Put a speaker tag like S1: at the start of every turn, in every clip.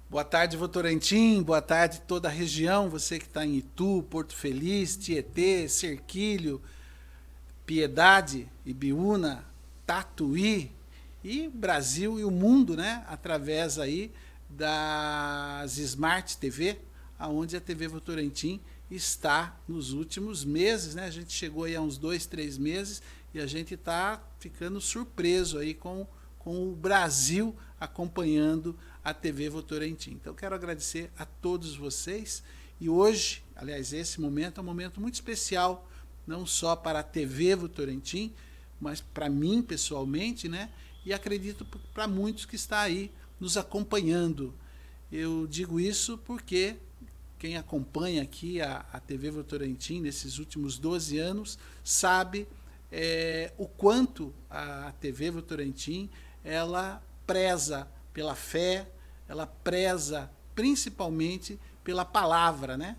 S1: Boa tarde, Votorantim, boa tarde toda a região, você que está em Itu, Porto Feliz, Tietê, Serquilho, Piedade, Ibiúna, Tatuí e Brasil e o mundo, né? Através aí das Smart TV, aonde a TV Votorantim está nos últimos meses, né? A gente chegou aí há uns 2, 3 meses e a gente está ficando surpreso aí com o Brasil acompanhando a TV Votorantim. Então quero agradecer a todos vocês e hoje, aliás, esse momento é um momento muito especial, não só para a TV Votorantim, mas para mim pessoalmente, né? E acredito para muitos que está aí nos acompanhando. Eu digo isso porque quem acompanha aqui a TV Votorantim nesses últimos 12 anos sabe o quanto a TV Votorantim ela preza pela fé, ela preza principalmente pela palavra, né?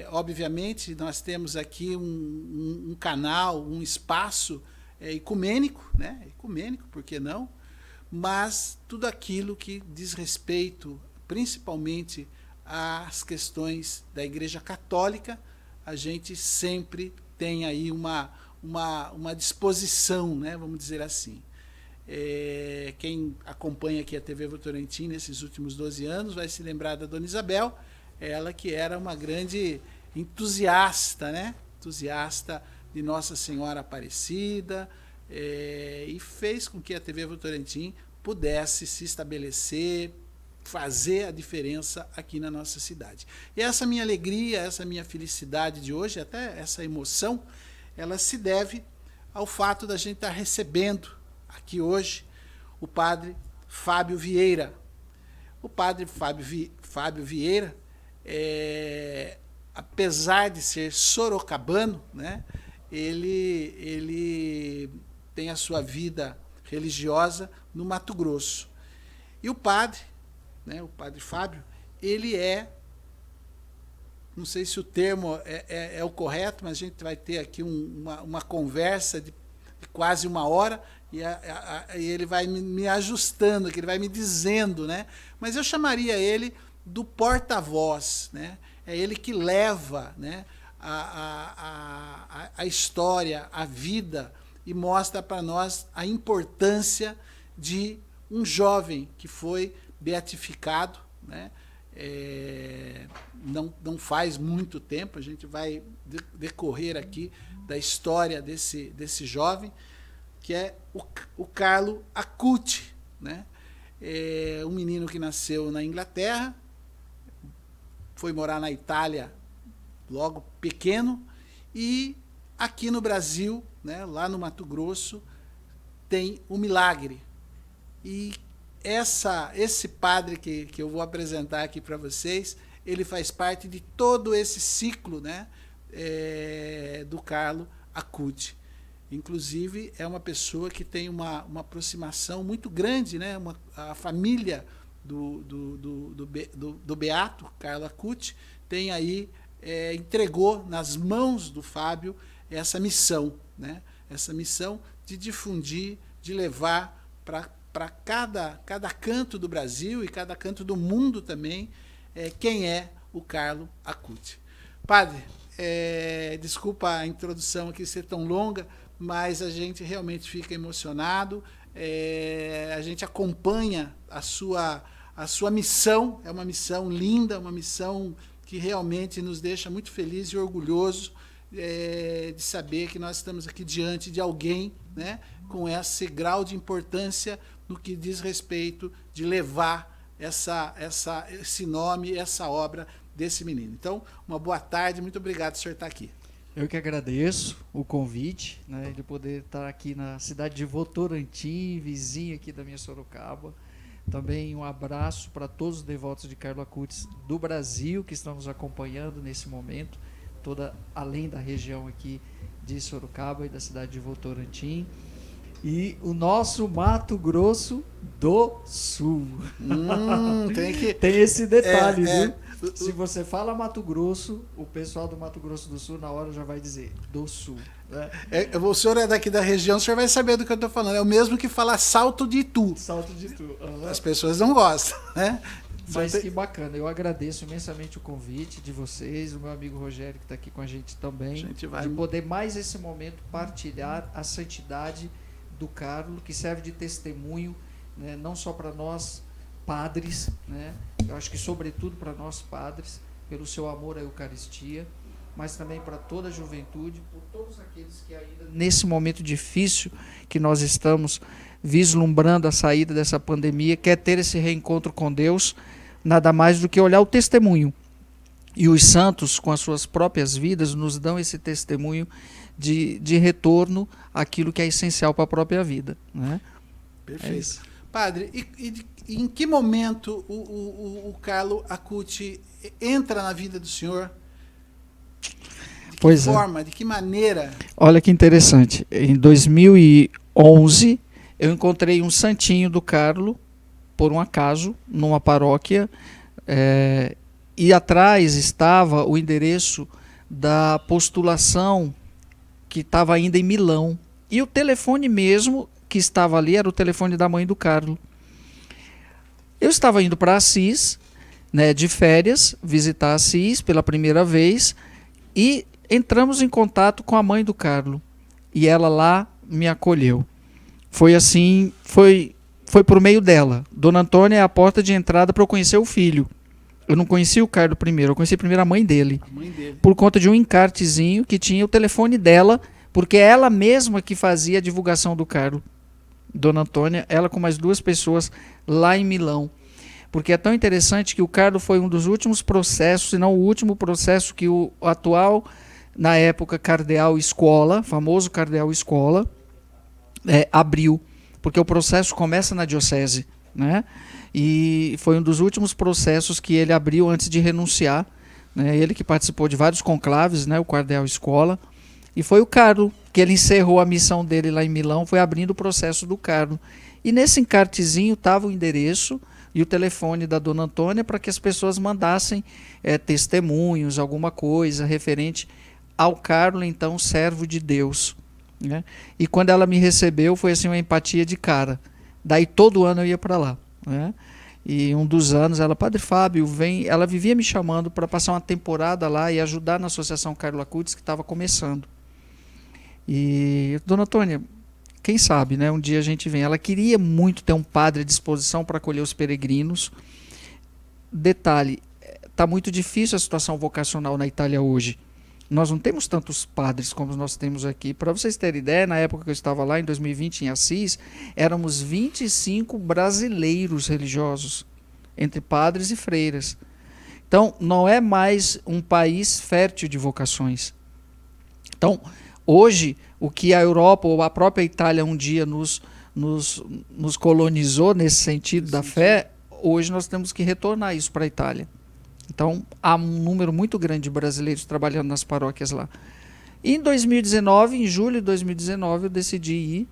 S1: Obviamente nós temos aqui um canal, um espaço ecumênico, né? Ecumênico, por que não? Mas tudo aquilo que diz respeito principalmente às questões da Igreja Católica, a gente sempre tem aí uma disposição, né? Vamos dizer assim. Quem acompanha aqui a TV Votorantim nesses últimos 12 anos vai se lembrar da Dona Isabel, ela que era uma grande entusiasta, né? Entusiasta de Nossa Senhora Aparecida, e fez com que a TV Votorantim pudesse se estabelecer, fazer a diferença aqui na nossa cidade. E essa minha alegria, essa minha felicidade de hoje, até essa emoção, ela se deve ao fato da gente estar recebendo aqui hoje o padre Fábio Vieira. O padre Fábio Vieira, apesar de ser sorocabano, né, ele tem a sua vida religiosa no Mato Grosso. E o padre, né, o padre Fábio, ele não sei se o termo é o correto, mas a gente vai ter aqui uma conversa de quase 1 hora, e ele vai me ajustando, que ele vai me dizendo, né? Mas eu chamaria ele do porta-voz, né? É ele que leva, né, a história, a vida, e mostra para nós a importância de um jovem que foi beatificado, né? Não faz muito tempo, a gente vai decorrer aqui da história desse jovem, que é o Carlo Acuti, né? Um menino que nasceu na Inglaterra, foi morar na Itália logo pequeno, e aqui no Brasil, né, lá no Mato Grosso, tem o milagre. E esse padre que eu vou apresentar aqui para vocês, ele faz parte de todo esse ciclo, né, do Carlo Acuti. Inclusive, é uma pessoa que tem uma aproximação muito grande, né? A família do Beato Carlo Acuti tem aí, entregou nas mãos do Fábio essa missão, né? Essa missão de difundir, de levar para cada canto do Brasil e cada canto do mundo também quem é o Carlo Acuti. Padre, desculpa a introdução aqui ser tão longa, mas a gente realmente fica emocionado, a gente acompanha a sua missão, é uma missão linda, uma missão que realmente nos deixa muito felizes e orgulhosos de saber que nós estamos aqui diante de alguém, né, com esse grau de importância no que diz respeito de levar esse nome, essa obra desse menino. Então, uma boa tarde, muito obrigado por o senhor estar aqui.
S2: Eu que agradeço o convite, né, de poder estar aqui na cidade de Votorantim, vizinha aqui da minha Sorocaba. Também um abraço para todos os devotos de Carlo Acutis do Brasil que estão nos acompanhando nesse momento, além da região aqui de Sorocaba e da cidade de Votorantim. E o nosso Mato Grosso do Sul. Tem esse detalhe, viu? Se você fala Mato Grosso, o pessoal do Mato Grosso do Sul na hora já vai dizer do Sul. Né?
S1: O senhor é daqui da região, o senhor vai saber do que eu estou falando. É o mesmo que falar Salto de Itu.
S2: Salto de Itu.
S1: As pessoas não gostam, né?
S2: Mas que bacana, eu agradeço imensamente o convite de vocês, o meu amigo Rogério que está aqui com a gente também, de poder mais esse momento partilhar a santidade do Carlo, que serve de testemunho, né, não só para nós padres, né, eu acho que sobretudo para nós padres, pelo seu amor à Eucaristia, mas também para toda a juventude, por todos aqueles que ainda, nesse momento difícil que nós estamos vislumbrando a saída dessa pandemia, quer ter esse reencontro com Deus, nada mais do que olhar o testemunho. E os santos, com as suas próprias vidas, nos dão esse testemunho de retorno àquilo que é essencial para a própria vida. Né?
S1: Perfeito. Padre, e em que momento o Carlo Acuti entra na vida do senhor? De que forma, de que maneira?
S2: Olha que interessante. Em 2011, eu encontrei um santinho do Carlo, por um acaso, numa paróquia, e atrás estava o endereço da postulação que estava ainda em Milão. E o telefone mesmo que estava ali era o telefone da mãe do Carlo. Eu estava indo para Assis, né, de férias, visitar Assis pela primeira vez, e entramos em contato com a mãe do Carlo. E ela lá me acolheu. Foi assim, foi por meio dela. Dona Antônia é a porta de entrada para eu conhecer o filho. Eu não conheci o Carlo primeiro, eu conheci primeiro a mãe dele. Por conta de um encartezinho que tinha o telefone dela, porque é ela mesma que fazia a divulgação do Carlo. Dona Antônia, ela com mais 2 pessoas lá em Milão. Porque é tão interessante que o Carlo foi um dos últimos processos, se não o último processo que o atual, na época, cardeal Scuola, famoso cardeal Scuola, abriu. Porque o processo começa na diocese, né? E foi um dos últimos processos que ele abriu antes de renunciar, né? Ele que participou de vários conclaves, né? O cardeal Scuola, e foi o Carlo que ele encerrou a missão dele lá em Milão, foi abrindo o processo do Carlo. E nesse encartezinho estava o endereço e o telefone da Dona Antônia para que as pessoas mandassem testemunhos, alguma coisa referente ao Carlo, então servo de Deus. Né? E quando ela me recebeu, foi assim uma empatia de cara. Daí todo ano eu ia para lá. Né? E um dos anos ela, Padre Fábio, vem. Ela vivia me chamando para passar uma temporada lá e ajudar na Associação Carlo Acutis, que estava começando. E, Dona Antônia, quem sabe, né? Um dia a gente vem. Ela queria muito ter um padre à disposição para acolher os peregrinos. Detalhe, está muito difícil a situação vocacional na Itália hoje. Nós não temos tantos padres como nós temos aqui. Para vocês terem ideia, na época que eu estava lá, em 2020, em Assis, éramos 25 brasileiros religiosos, entre padres e freiras. Então, não é mais um país fértil de vocações. Então, hoje, o que a Europa ou a própria Itália um dia nos colonizou nesse sentido da fé, hoje nós temos que retornar isso para a Itália. Então, há um número muito grande de brasileiros trabalhando nas paróquias lá. E em 2019, em julho de 2019, eu decidi ir.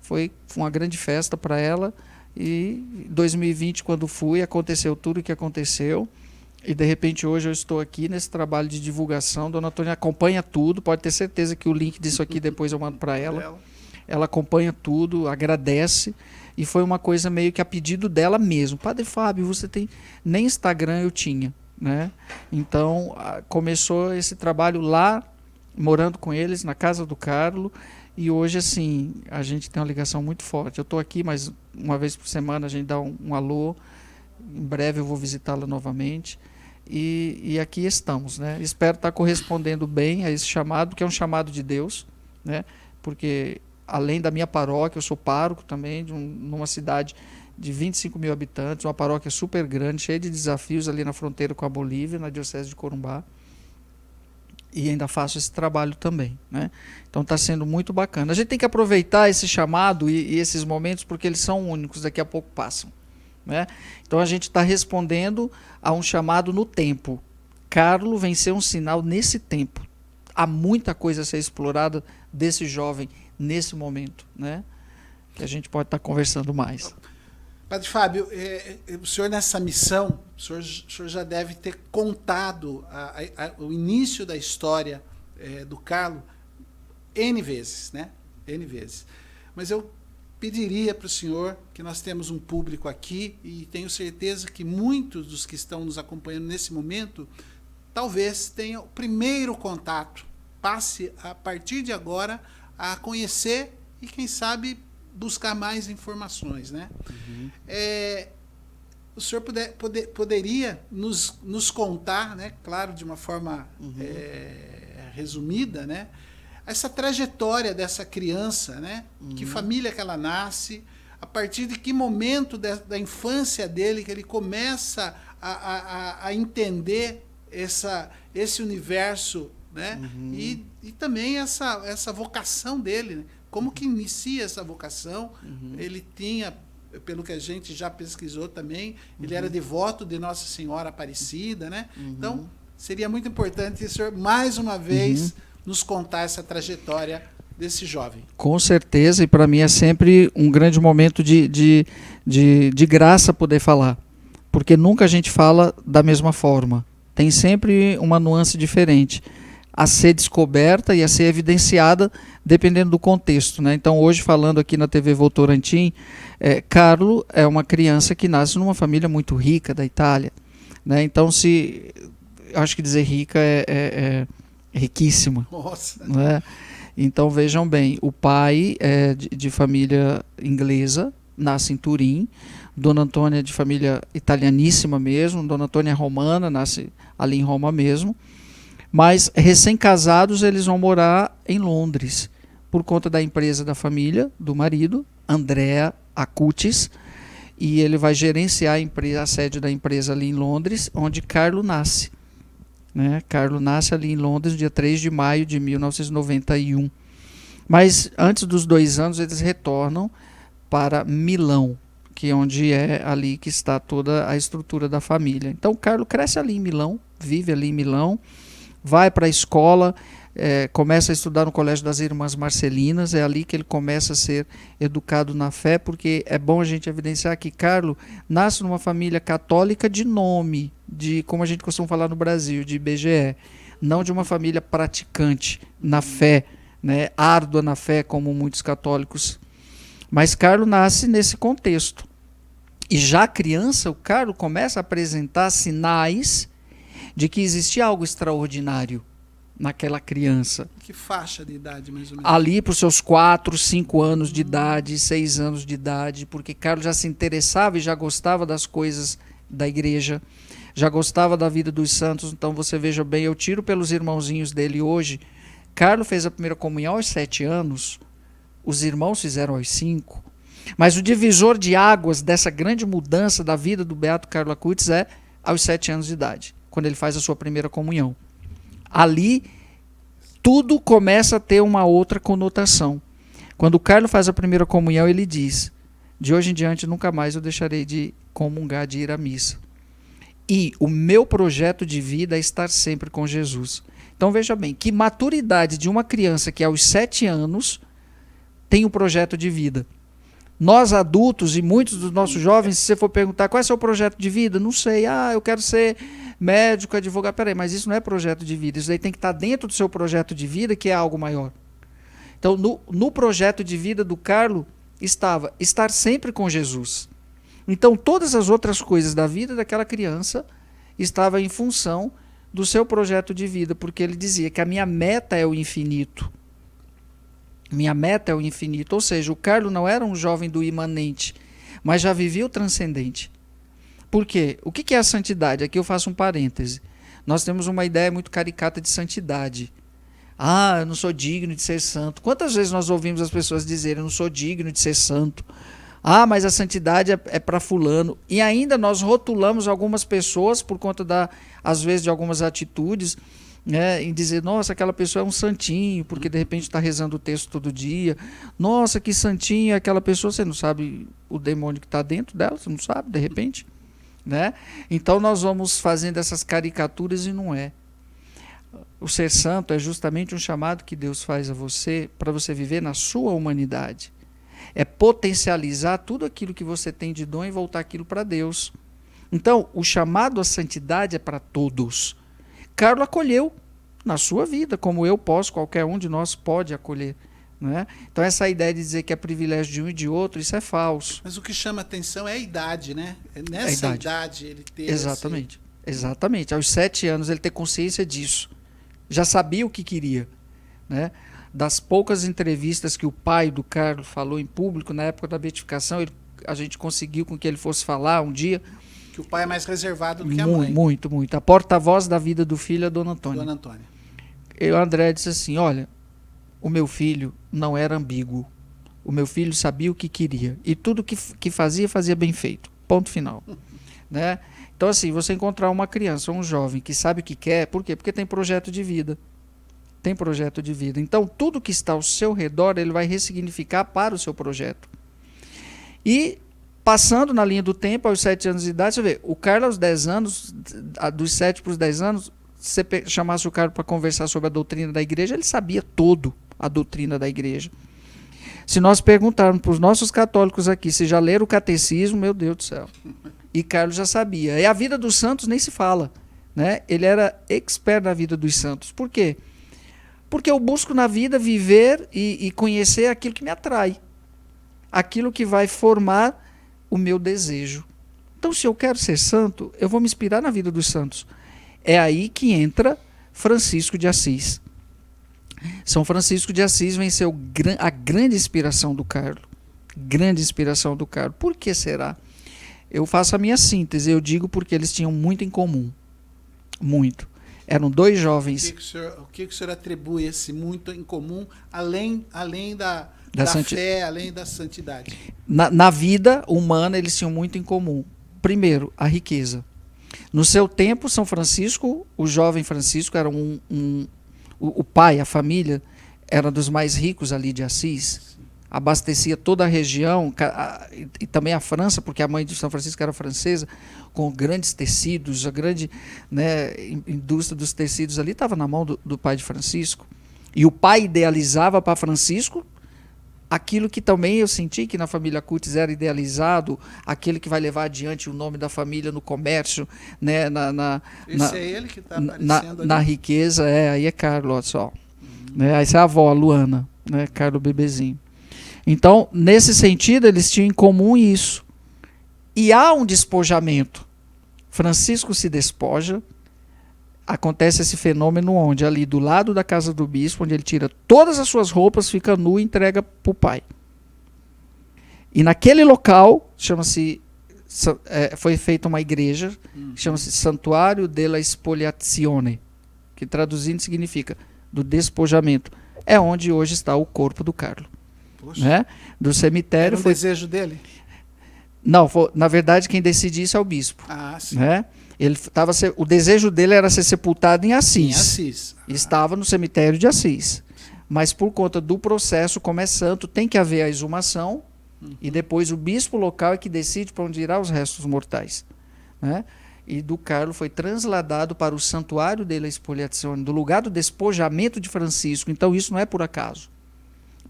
S2: Foi uma grande festa para ela. E em 2020, quando fui, aconteceu tudo o que aconteceu. E, de repente, hoje eu estou aqui nesse trabalho de divulgação. Dona Antônia acompanha tudo. Pode ter certeza que o link disso aqui depois eu mando para ela. Ela acompanha tudo, agradece. E foi uma coisa meio que a pedido dela mesmo. Padre Fábio, você tem... Nem Instagram eu tinha. Né? Então começou esse trabalho lá, morando com eles na casa do Carlo, e hoje assim a gente tem uma ligação muito forte. Eu estou aqui, mas uma vez por semana a gente dá um alô. Em breve eu vou visitá-la novamente e aqui estamos, né? Espero estar correspondendo bem a esse chamado, que é um chamado de Deus, né? Porque além da minha paróquia, eu sou pároco também numa cidade de 25 mil habitantes, uma paróquia super grande, cheia de desafios ali na fronteira com a Bolívia, na diocese de Corumbá. E ainda faço esse trabalho também. Né? Então está sendo muito bacana. A gente tem que aproveitar esse chamado e esses momentos, porque eles são únicos, daqui a pouco passam. Né? Então a gente está respondendo a um chamado no tempo. Carlo vem ser um sinal nesse tempo. Há muita coisa a ser explorada desse jovem nesse momento. Né? que a gente pode estar conversando mais.
S1: Padre Fábio, o senhor nessa missão, o senhor já deve ter contado o início da história do Carlo N vezes, né? N vezes. Mas eu pediria para o senhor, que nós temos um público aqui, e tenho certeza que muitos dos que estão nos acompanhando nesse momento, talvez tenham o primeiro contato, passe a partir de agora a conhecer e, quem sabe, buscar mais informações, né? Uhum. O senhor poderia nos contar, né, claro, de uma forma resumida, né, essa trajetória dessa criança, né, que família que ela nasce, a partir de que momento da infância dele que ele começa a entender esse universo, né, e também essa vocação dele, né? Como que inicia essa vocação? Ele tinha, pelo que a gente já pesquisou também, ele era devoto de Nossa Senhora Aparecida, né? Então, seria muito importante o senhor, mais uma vez, nos contar essa trajetória desse jovem.
S2: Com certeza, e para mim é sempre um grande momento de graça poder falar, porque nunca a gente fala da mesma forma. Tem sempre uma nuance diferente a ser descoberta e a ser evidenciada dependendo do contexto, né? Então, hoje, falando aqui na TV Votorantim, Carlo é uma criança que nasce numa família muito rica da Itália, né? Então, acho que dizer rica é riquíssima.
S1: Nossa!
S2: Né? Então, vejam bem, o pai é de família inglesa, nasce em Turim, Dona Antônia é de família italianíssima mesmo, Dona Antônia é romana, nasce ali em Roma mesmo, mas recém-casados eles vão morar em Londres, por conta da empresa da família, do marido, Andrea Acutis, e ele vai gerenciar a sede da empresa ali em Londres, onde Carlo nasce. Né? Carlo nasce ali em Londres, dia 3 de maio de 1991. Mas antes dos 2 anos eles retornam para Milão, que é onde é ali que está toda a estrutura da família. Então Carlo cresce ali em Milão, vive ali em Milão, vai para a escola, começa a estudar no Colégio das Irmãs Marcelinas, é ali que ele começa a ser educado na fé, porque é bom a gente evidenciar que Carlo nasce numa família católica de nome, como a gente costuma falar no Brasil, de IBGE, não de uma família praticante na fé, né, árdua na fé, como muitos católicos. Mas Carlo nasce nesse contexto. E já criança, o Carlo começa a apresentar sinais de que existia algo extraordinário naquela criança.
S1: Que faixa de idade, mais ou menos?
S2: Ali para os seus 4, 5 anos de idade, 6 anos de idade, porque Carlos já se interessava e já gostava das coisas da igreja, já gostava da vida dos santos. Então você veja bem, eu tiro pelos irmãozinhos dele hoje. Carlos fez a primeira comunhão aos 7 anos, os irmãos fizeram aos 5. Mas o divisor de águas dessa grande mudança da vida do Beato Carlo Acutis é aos 7 anos de idade, quando ele faz a sua primeira comunhão. Ali, tudo começa a ter uma outra conotação. Quando o Carlo faz a primeira comunhão, ele diz: de hoje em diante nunca mais eu deixarei de comungar, de ir à missa. E o meu projeto de vida é estar sempre com Jesus. Então veja bem, que maturidade de uma criança que aos 7 anos tem um projeto de vida. Nós adultos e muitos dos nossos jovens, se você for perguntar qual é o seu projeto de vida, não sei, eu quero ser médico, advogado, peraí, mas isso não é projeto de vida, isso aí tem que estar dentro do seu projeto de vida, que é algo maior. Então, no projeto de vida do Carlo, estava estar sempre com Jesus. Então, todas as outras coisas da vida daquela criança estavam em função do seu projeto de vida, porque ele dizia que a minha meta é o infinito. Minha meta é o infinito, ou seja, o Carlo não era um jovem do imanente, mas já vivia o transcendente. Por quê? O que é a santidade? Aqui eu faço um parêntese. Nós temos uma ideia muito caricata de santidade. Eu não sou digno de ser santo. Quantas vezes nós ouvimos as pessoas dizerem: eu não sou digno de ser santo. Mas a santidade é para fulano. E ainda nós rotulamos algumas pessoas por conta, às vezes, de algumas atitudes, em dizer: nossa, aquela pessoa é um santinho, porque de repente está rezando o texto todo dia. Nossa, que santinho é aquela pessoa. Você não sabe o demônio que está dentro dela, você não sabe, de repente. Né? Então nós vamos fazendo essas caricaturas e não é. O ser santo é justamente um chamado que Deus faz a você para você viver na sua humanidade. é potencializar tudo aquilo que você tem de dom e voltar aquilo para Deus. Então, o chamado à santidade é para todos. Carlos acolheu na sua vida, como eu posso, qualquer um de nós pode acolher. Né? Então, essa ideia de dizer que é privilégio de um e de outro, isso é falso.
S1: Mas o que chama atenção é a idade, né? É nessa idade ele ter...
S2: Exatamente. Exatamente. Aos 7 anos ele ter consciência disso. Já sabia o que queria. Né? Das poucas entrevistas que o pai do Carlos falou em público, na época da beatificação, a gente conseguiu com que ele fosse falar um dia.
S1: Que o pai é mais reservado do que a mãe.
S2: Muito, muito. A porta-voz da vida do filho é a Dona Antônia.
S1: Dona Antônia.
S2: E o André disse assim, olha, o meu filho não era ambíguo. O meu filho sabia o que queria. E tudo que fazia, fazia bem feito. Ponto final. Né? Então, assim, você encontrar uma criança ou um jovem que sabe o que quer, por quê? Porque tem projeto de vida. Tem projeto de vida. Então, tudo que está ao seu redor, ele vai ressignificar para o seu projeto. E, passando na linha do tempo, aos 7 anos de idade, você vê, o Carlos aos 10 anos, dos 7 para os 10 anos, se você chamasse o Carlos para conversar sobre a doutrina da igreja, ele sabia todo a doutrina da igreja. Se nós perguntarmos para os nossos católicos aqui se já leram o catecismo, meu Deus do céu. E Carlos já sabia. E a vida dos santos nem se fala. Né? Ele era expert na vida dos santos. Por quê? Porque eu busco na vida viver e conhecer aquilo que me atrai. Aquilo que vai formar o meu desejo. Então, se eu quero ser santo, eu vou me inspirar na vida dos santos. É aí que entra Francisco de Assis. São Francisco de Assis venceu a grande inspiração do Carlos. Grande inspiração do Carlos. Por que será? Eu faço a minha síntese. Eu digo porque eles tinham muito em comum. Muito. Eram 2 jovens.
S1: O que o senhor atribui esse muito em comum, além da fé, além da santidade?
S2: Na vida humana, eles tinham muito em comum. Primeiro, a riqueza. No seu tempo, São Francisco, o jovem Francisco, era o pai, a família, era dos mais ricos ali de Assis. Abastecia toda a região, e também a França, porque a mãe de São Francisco era francesa, com grandes tecidos, a grande, né, indústria dos tecidos ali estava na mão do pai de Francisco. E o pai idealizava para Francisco aquilo que também eu senti que na família Curtis era idealizado, aquele que vai levar adiante o nome da família no comércio, né,
S1: Esse é ele que está aparecendo ali?
S2: Na riqueza, aí é Carlos, olha só. Né, essa é a avó, a Luana, né, Carlos bebezinho. Então, nesse sentido, eles tinham em comum isso. E há um despojamento. Francisco se despoja, acontece esse fenômeno onde, ali do lado da casa do bispo, onde ele tira todas as suas roupas, fica nu e entrega para o pai. E naquele local, foi feita uma igreja, chama-se Santuário della Spoliazione, que traduzindo significa do despojamento. É onde hoje está o corpo do Carlos. Né? Do cemitério.
S1: Era desejo dele?
S2: Não, na verdade quem decide isso é o bispo.
S1: Ah, sim.
S2: Né? O desejo dele era ser sepultado em Assis.
S1: Em Assis.
S2: Estava no cemitério de Assis. Mas por conta do processo, como é santo, tem que haver a exumação e depois o bispo local é que decide para onde irá os restos mortais. Né? E do Carlos foi transladado para o Santuário della Spoliazione, do lugar do despojamento de Francisco. Então isso não é por acaso.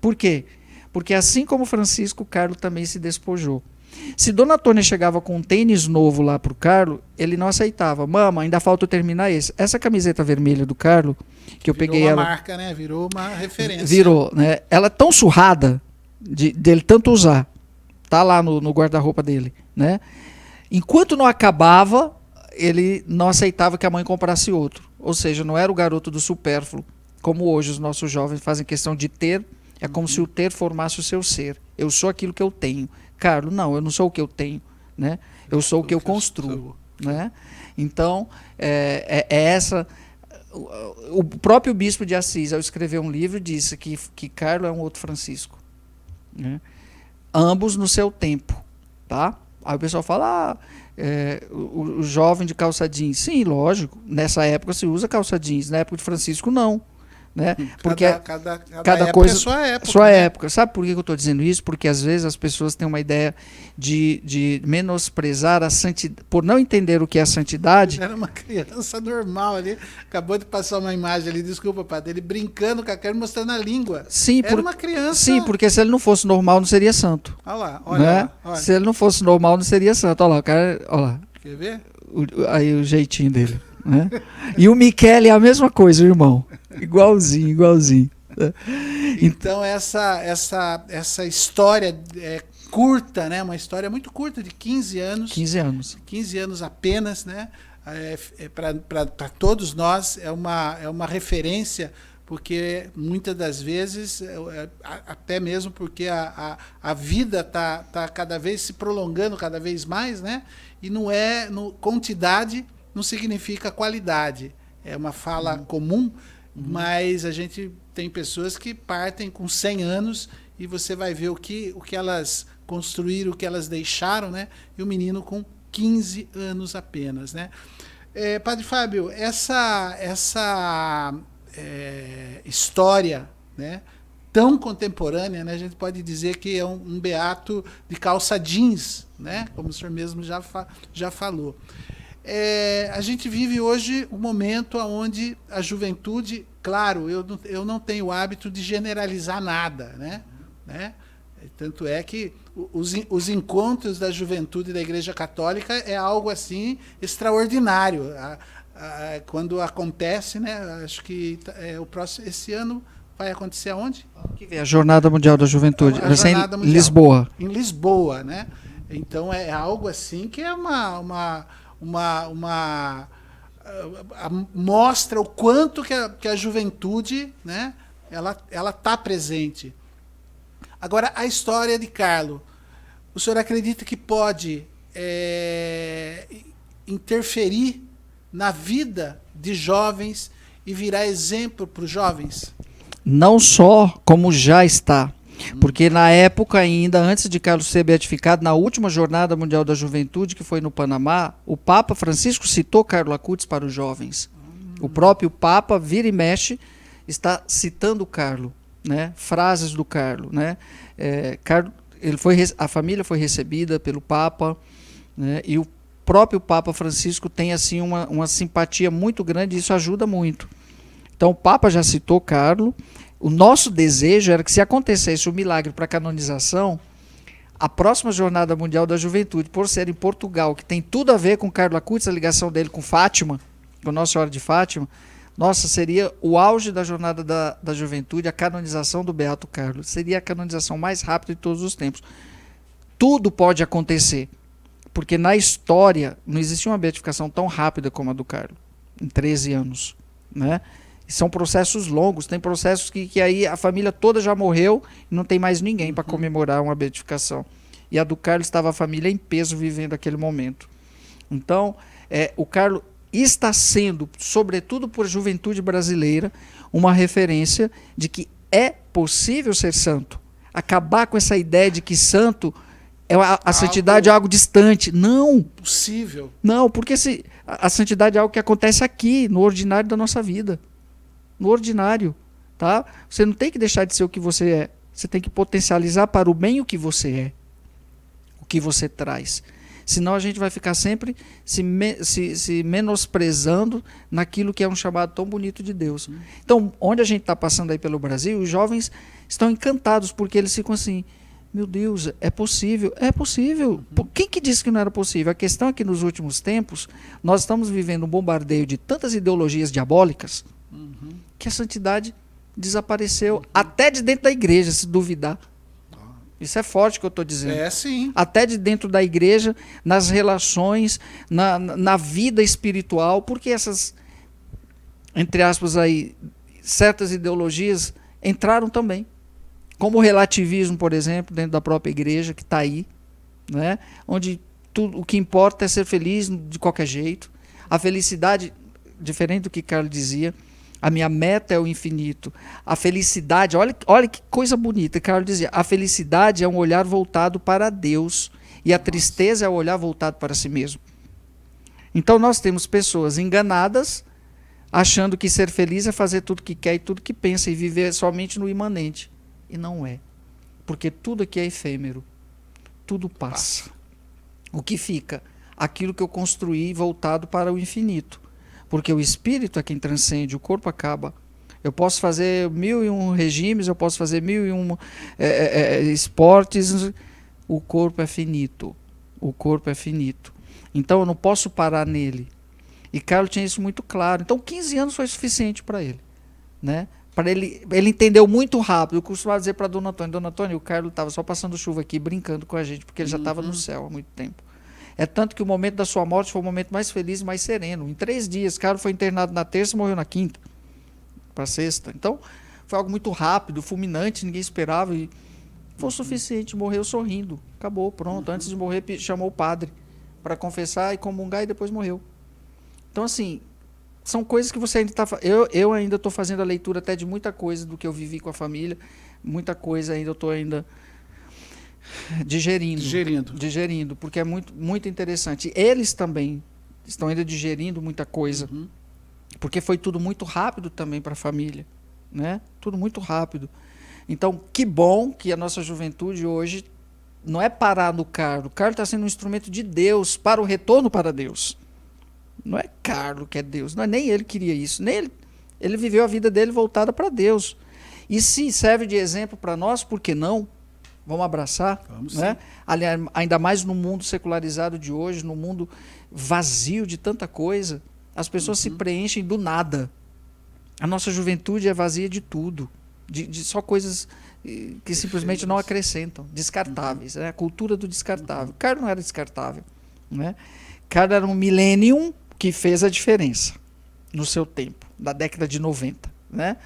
S2: Por quê? Porque assim como Francisco, Carlos também se despojou. Se Dona Antônia chegava com um tênis novo lá para o Carlos, ele não aceitava. Mama, ainda falta eu terminar esse. Essa camiseta vermelha do Carlos, que eu peguei ela...
S1: Virou uma marca, né? Virou uma referência.
S2: Virou, né? Ela é tão surrada dele tanto usar. Tá lá no guarda-roupa dele, né? Enquanto não acabava, ele não aceitava que a mãe comprasse outro. Ou seja, não era o garoto do supérfluo, como hoje os nossos jovens fazem questão de ter. É como se o ter formasse o seu ser. Eu sou aquilo que eu tenho. Carlos, não, eu não sou o que eu tenho. Né? Eu sou o que eu construo. Né? Então, essa... O próprio bispo de Assis, ao escrever um livro, disse que Carlos é um outro Francisco. Né? Ambos no seu tempo. Tá? Aí o pessoal fala, o jovem de calça jeans. Sim, lógico, nessa época se usa calça jeans, na época de Francisco não. Né? Porque
S1: cada
S2: cada coisa
S1: é sua época.
S2: Sua
S1: né?
S2: época. Sabe por que eu estou dizendo isso? Porque às vezes as pessoas têm uma ideia de menosprezar a santidade, por não entender o que é a santidade.
S1: Era uma criança normal ali, acabou de passar uma imagem ali, desculpa, padre, ele brincando com a cara, mostrando a língua.
S2: Sim,
S1: Era uma criança.
S2: Sim, porque se ele não fosse normal, não seria santo.
S1: Olha lá, olha
S2: Né?
S1: lá. Olha.
S2: Se ele não fosse normal, não seria santo. Olha lá, o cara, olha lá.
S1: Quer ver?
S2: Aí o jeitinho dele. Né? E o Michele é a mesma coisa, irmão. Igualzinho, igualzinho.
S1: Então essa história é curta, né? Uma história muito curta, de 15 anos.
S2: 15 anos.
S1: 15 anos apenas, né? Para todos nós é uma referência, porque muitas das vezes, até mesmo porque a vida está cada vez se prolongando cada vez mais, né? E não é quantidade não significa qualidade. É uma fala comum, mas a gente tem pessoas que partem com 100 anos e você vai ver o que elas construíram, o que elas deixaram, né? E o menino com 15 anos apenas, né? Padre Fábio, essa história, né, tão contemporânea, né, a gente pode dizer que é um beato de calça jeans, né, como o senhor mesmo já falou. A gente vive hoje um momento onde a juventude, claro, eu não tenho o hábito de generalizar nada, né? Tanto é que os encontros da juventude da Igreja Católica é algo assim extraordinário. Quando acontece, né? Acho que esse ano vai acontecer aonde?
S2: A Jornada Mundial da Juventude.
S1: A Jornada Mundial.
S2: Lisboa.
S1: Em Lisboa, né? Então é algo assim que é mostra o quanto que a juventude, né, ela está presente. Agora, a história de Carlo, o senhor acredita que pode interferir na vida de jovens e virar exemplo para os jovens?
S2: Não só, como já está. Porque na época ainda, antes de Carlos ser beatificado, na última Jornada Mundial da Juventude, que foi no Panamá, o Papa Francisco citou Carlo Acutis para os jovens. O próprio Papa, vira e mexe, está citando o Carlo, né? Frases do Carlo, né? A família foi recebida pelo Papa, né? E o próprio Papa Francisco tem assim uma simpatia muito grande, e isso ajuda muito. Então o Papa já citou Carlo. O nosso desejo era que, se acontecesse o milagre para a canonização, a próxima Jornada Mundial da Juventude, por ser em Portugal, que tem tudo a ver com Carlo Acutis, a ligação dele com Fátima, com Nossa Senhora de Fátima, nossa, seria o auge da Jornada da Juventude, a canonização do Beato Carlo. Seria a canonização mais rápida de todos os tempos. Tudo pode acontecer, porque na história não existe uma beatificação tão rápida como a do Carlo, em 13 anos, né? São processos longos, tem processos que aí a família toda já morreu e não tem mais ninguém para comemorar uma beatificação. E a do Carlos estava a família em peso vivendo aquele momento. Então, o Carlos está sendo, sobretudo por juventude brasileira, uma referência de que é possível ser santo. Acabar com essa ideia de que santo, a santidade é algo distante. Não.
S1: Possível.
S2: Não, porque a santidade é algo que acontece aqui, no ordinário da nossa vida. No ordinário, tá? Você não tem que deixar de ser o que você é. Você tem que potencializar para o bem o que você é, o que você traz. Senão a gente vai ficar sempre se menosprezando naquilo que é um chamado tão bonito de Deus. Então, onde a gente está passando aí pelo Brasil, os jovens estão encantados, porque eles ficam assim: meu Deus, é possível? É possível. Quem que disse que não era possível? A questão é que nos últimos tempos nós estamos vivendo um bombardeio de tantas ideologias diabólicas, que a santidade desapareceu até de dentro da igreja, se duvidar. Isso é forte que eu estou dizendo.
S1: Sim.
S2: Até de dentro da igreja, nas relações, na vida espiritual, porque essas, entre aspas, aí, certas ideologias entraram também. Como o relativismo, por exemplo, dentro da própria igreja, que está aí, né? Onde o que importa é ser feliz de qualquer jeito. A felicidade, diferente do que Carlos dizia, a minha meta é o infinito. A felicidade, olha que coisa bonita. Carlos dizia, a felicidade é um olhar voltado para Deus, e a tristeza é o olhar voltado para si mesmo. Então nós temos pessoas enganadas, achando que ser feliz é fazer tudo que quer e tudo que pensa e viver somente no imanente. E não é. Porque tudo aqui é efêmero. Tudo passa. O que fica? Aquilo que eu construí voltado para o infinito. Porque o espírito é quem transcende, o corpo acaba. Eu posso fazer 1001 regimes, eu posso fazer 1001 esportes. O corpo é finito. O corpo é finito. Então eu não posso parar nele. E Carlos tinha isso muito claro. Então 15 anos foi suficiente para ele. Né? Para ele entendeu muito rápido. Eu costumava dizer para Dona Antônia, o Carlos estava só passando chuva aqui, brincando com a gente, porque ele já estava no céu há muito tempo. É tanto que o momento da sua morte foi o momento mais feliz e mais sereno. Em 3 dias, Carlos foi internado na terça e morreu na quinta, para sexta. Então, foi algo muito rápido, fulminante, ninguém esperava. E foi o suficiente, morreu sorrindo. Acabou, pronto. Antes de morrer, chamou o padre para confessar e comungar e depois morreu. Então, assim, são coisas que você ainda está... Eu ainda estou fazendo a leitura até de muita coisa do que eu vivi com a família. Muita coisa ainda eu estou ainda... Digerindo, porque é muito, muito interessante. Eles também estão ainda digerindo muita coisa, porque foi tudo muito rápido também para a família, né? Tudo muito rápido. Então, que bom que a nossa juventude hoje não é parar no Carlos. O Carlos está sendo um instrumento de Deus para o retorno para Deus. Não é Carlos que é Deus, não é nem ele que queria isso, nem ele viveu a vida dele voltada para Deus. E se serve de exemplo para nós, por que não? Vamos abraçar, né? Ainda mais no mundo secularizado de hoje, no mundo vazio de tanta coisa, as pessoas se preenchem do nada. A nossa juventude é vazia de tudo, de só coisas que simplesmente não acrescentam, descartáveis. Né? A cultura do descartável. Carlos não era descartável. Né? Carlos era um millennium que fez a diferença no seu tempo, da década de 90. Né?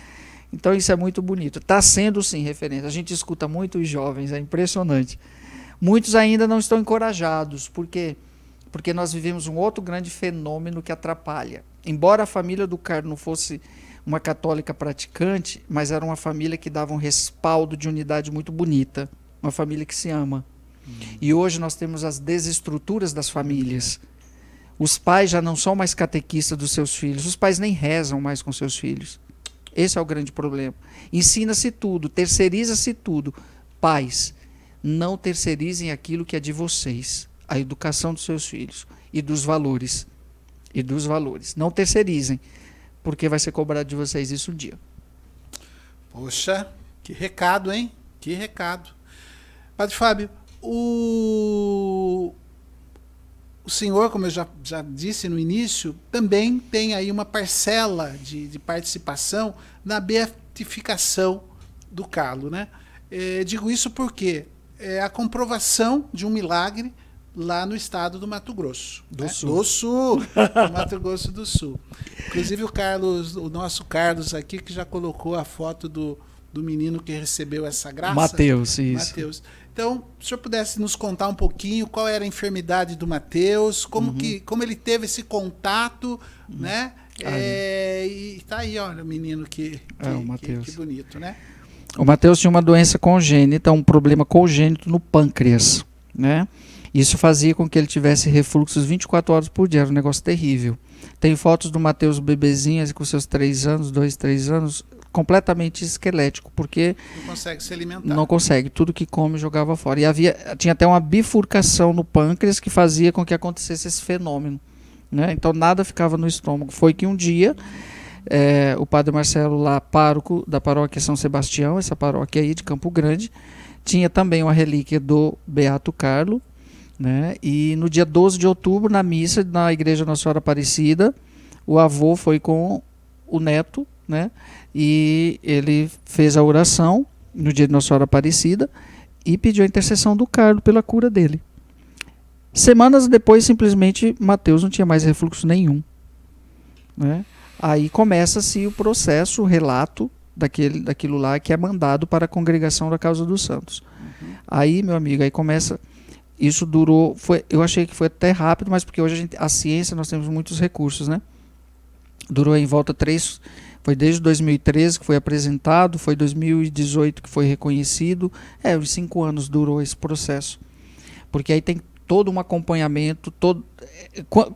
S2: Então isso é muito bonito. Está sendo sim referência. A gente escuta muito os jovens, é impressionante. Muitos ainda não estão encorajados, porque nós vivemos um outro grande fenômeno que atrapalha. Embora a família do Carlos não fosse uma católica praticante, mas era uma família que dava um respaldo de unidade muito bonita, uma família que se ama. E hoje nós temos as desestruturas das famílias. Os pais já não são mais catequistas dos seus filhos, os pais nem rezam mais com seus filhos. Esse é o grande problema. Ensina-se tudo, terceiriza-se tudo. Pais, não terceirizem aquilo que é de vocês, a educação dos seus filhos e dos valores. Não terceirizem, porque vai ser cobrado de vocês isso um dia.
S1: Poxa, que recado, hein? Que recado. Padre Fábio, o senhor, como eu já disse no início, também tem aí uma parcela de participação na beatificação do Carlos, né? Digo isso porque é a comprovação de um milagre lá no estado do Mato Grosso. Do Sul. Do Mato Grosso do Sul. Inclusive o nosso Carlos aqui, que já colocou a foto do menino que recebeu essa graça.
S2: Mateus, isso.
S1: Mateus. Então, se o senhor pudesse nos contar um pouquinho qual era a enfermidade do Mateus, como ele teve esse contato, né? E tá aí, olha, o menino que bonito, né?
S2: O Mateus tinha uma doença congênita, um problema congênito no pâncreas, né? Isso fazia com que ele tivesse refluxos 24 horas por dia, era um negócio terrível. Tem fotos do Mateus bebezinho, com seus 3 anos, 2, 3 anos, completamente esquelético, porque
S1: não consegue se alimentar.
S2: Não consegue, tudo que come jogava fora. E tinha até uma bifurcação no pâncreas que fazia com que acontecesse esse fenômeno. Né? Então nada ficava no estômago. Foi que um dia o padre Marcelo, lá, pároco da paróquia São Sebastião, essa paróquia aí de Campo Grande, tinha também uma relíquia do Beato Carlo, né? E no dia 12 de outubro, na missa, na igreja Nossa Senhora Aparecida, o avô foi com o neto, né? E ele fez a oração no dia de Nossa Senhora Aparecida e pediu a intercessão do Carlos pela cura dele. Semanas depois, simplesmente, Mateus não tinha mais refluxo nenhum. Né? Aí começa-se o processo, o relato daquilo lá que é mandado para a Congregação da Causa dos Santos. Aí, meu amigo, aí começa... Isso durou... eu achei que foi até rápido, mas porque hoje a ciência, nós temos muitos recursos, né? Durou em volta 3... Foi desde 2013 que foi apresentado, foi 2018 que foi reconhecido. Uns 5 anos durou esse processo. Porque aí tem todo um acompanhamento,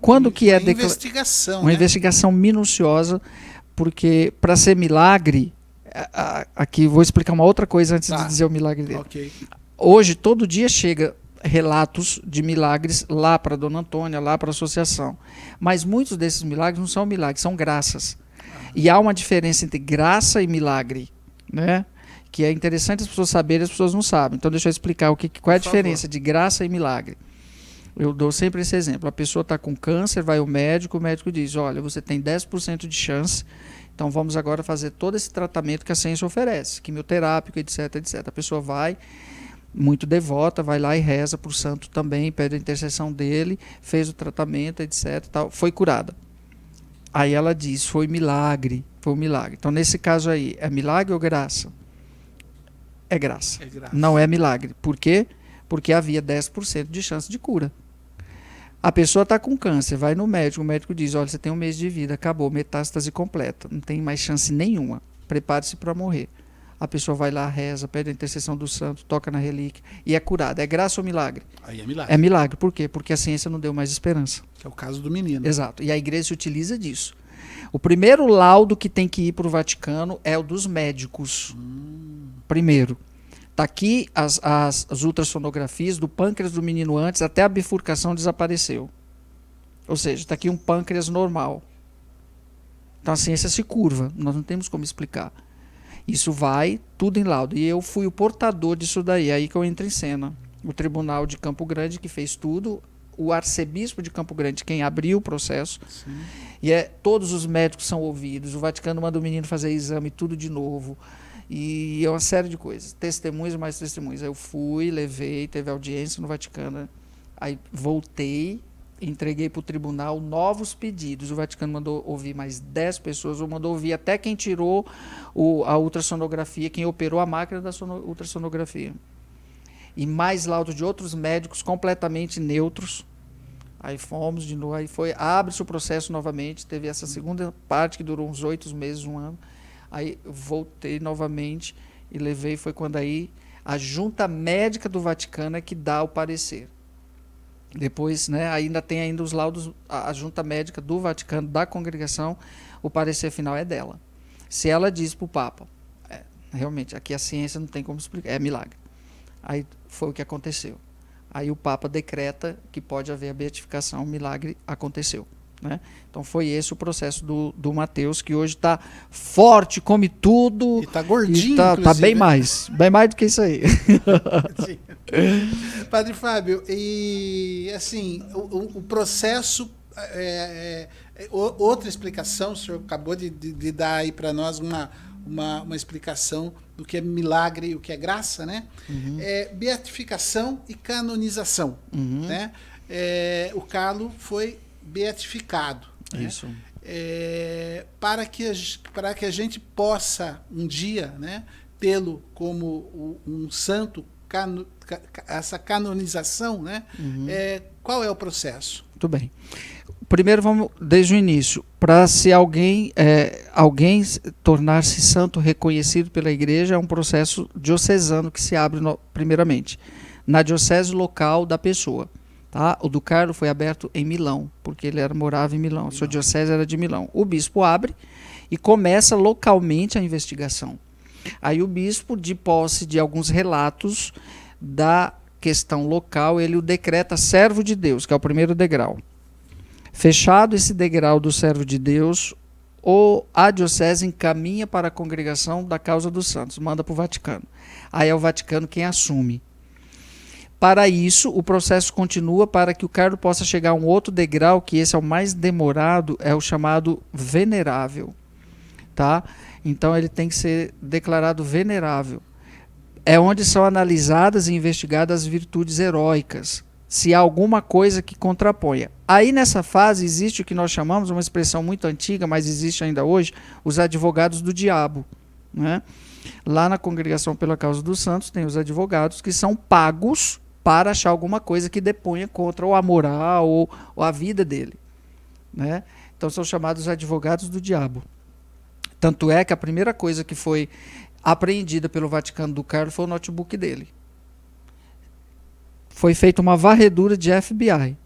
S2: quando que é
S1: investigação,
S2: uma investigação minuciosa, porque para ser milagre, aqui vou explicar uma outra coisa antes de dizer o milagre dele.
S1: Okay.
S2: Hoje, todo dia chega relatos de milagres lá para Dona Antônia, lá para a associação. Mas muitos desses milagres não são milagres, são graças. E há uma diferença entre graça e milagre, né? Que é interessante as pessoas saberem, as pessoas não sabem. Então, deixa eu explicar qual é a diferença de graça e milagre. Eu dou sempre esse exemplo. A pessoa está com câncer, vai ao médico, o médico diz, olha, você tem 10% de chance, então vamos agora fazer todo esse tratamento que a ciência oferece, quimioterápico, etc, etc. A pessoa vai, muito devota, vai lá e reza para o santo também, pede a intercessão dele, fez o tratamento, etc, tal, foi curada. Aí ela diz, foi um milagre. Então, nesse caso aí, é milagre ou graça? É graça. Não é milagre. Por quê? Porque havia 10% de chance de cura. A pessoa está com câncer, vai no médico, o médico diz, olha, você tem 1 mês de vida, acabou, metástase completa, não tem mais chance nenhuma, prepare-se para morrer. A pessoa vai lá, reza, pede a intercessão do santo, toca na relíquia e é curada. É graça ou milagre?
S1: Aí é milagre.
S2: É milagre. Por quê? Porque a ciência não deu mais esperança.
S1: Que é o caso do menino.
S2: Exato. E a igreja se utiliza disso. O primeiro laudo que tem que ir para o Vaticano é o dos médicos. Primeiro. Está aqui as ultrassonografias do pâncreas do menino antes, até a bifurcação desapareceu. Ou seja, está aqui um pâncreas normal. Então a ciência se curva, nós não temos como explicar. Isso vai tudo em laudo. E eu fui o portador disso daí, aí que eu entro em cena. O Tribunal de Campo Grande que fez tudo, o arcebispo de Campo Grande quem abriu o processo. Sim. E todos os médicos são ouvidos, o Vaticano manda o menino fazer exame, tudo de novo. E é uma série de coisas, testemunhas mais testemunhas. Aí eu fui, levei, teve audiência no Vaticano, aí voltei, entreguei para o tribunal novos pedidos. O Vaticano mandou ouvir mais 10 pessoas, ou mandou ouvir até quem tirou a ultrassonografia, quem operou a máquina da ultrassonografia. E mais laudos de outros médicos completamente neutros. Aí fomos de novo, aí abre-se o processo novamente, teve essa segunda parte que durou uns 8 meses, 1 ano. Aí voltei novamente e levei, foi quando aí a junta médica do Vaticano é que dá o parecer. Depois, né, ainda tem os laudos, a junta médica do Vaticano, da congregação, o parecer final é dela. Se ela diz para o Papa, realmente, aqui a ciência não tem como explicar, é milagre. Aí foi o que aconteceu. Aí o Papa decreta que pode haver a beatificação, o milagre aconteceu. Né? Então foi esse o processo do Mateus, que hoje está forte, come tudo. E
S1: está gordinho,
S2: está bem mais do que isso aí.
S1: Padre Fábio, e assim, o processo, outra explicação, o senhor acabou de dar aí para nós uma explicação do que é milagre e o que é graça, né? Uhum. Beatificação e canonização. Uhum. Né? O Carlo foi beatificado.
S2: Isso.
S1: Né? Para que a gente possa um dia, né, tê-lo como um santo, essa canonização, né? Uhum. Qual é o processo?
S2: Muito bem. Primeiro vamos desde o início. Para se alguém tornar-se santo reconhecido pela igreja, é um processo diocesano que se abre primeiramente na diocese local da pessoa. Tá? O do Carlo foi aberto em Milão, porque ele morava em Milão. A sua diocese era de Milão. O bispo abre e começa localmente a investigação. Aí o bispo, de posse de alguns relatos da questão local, ele o decreta servo de Deus, que é o primeiro degrau. Fechado esse degrau do servo de Deus, a diocese encaminha para a congregação da causa dos santos, manda para o Vaticano. Aí é o Vaticano quem assume. Para isso, o processo continua para que o Carlo possa chegar a um outro degrau, que esse é o mais demorado, é o chamado venerável. Tá? Então ele tem que ser declarado venerável. É onde são analisadas e investigadas as virtudes heróicas, se há alguma coisa que contraponha. Aí nessa fase existe o que nós chamamos, uma expressão muito antiga, mas existe ainda hoje, os advogados do diabo. Né? Lá na Congregação pela Causa dos Santos tem os advogados que são pagos para achar alguma coisa que deponha contra ou a moral ou a vida dele. Né? Então são chamados advogados do diabo. Tanto é que a primeira coisa que foi apreendida pelo Vaticano do Carlo foi o notebook dele. foi feita uma varredura de FBI.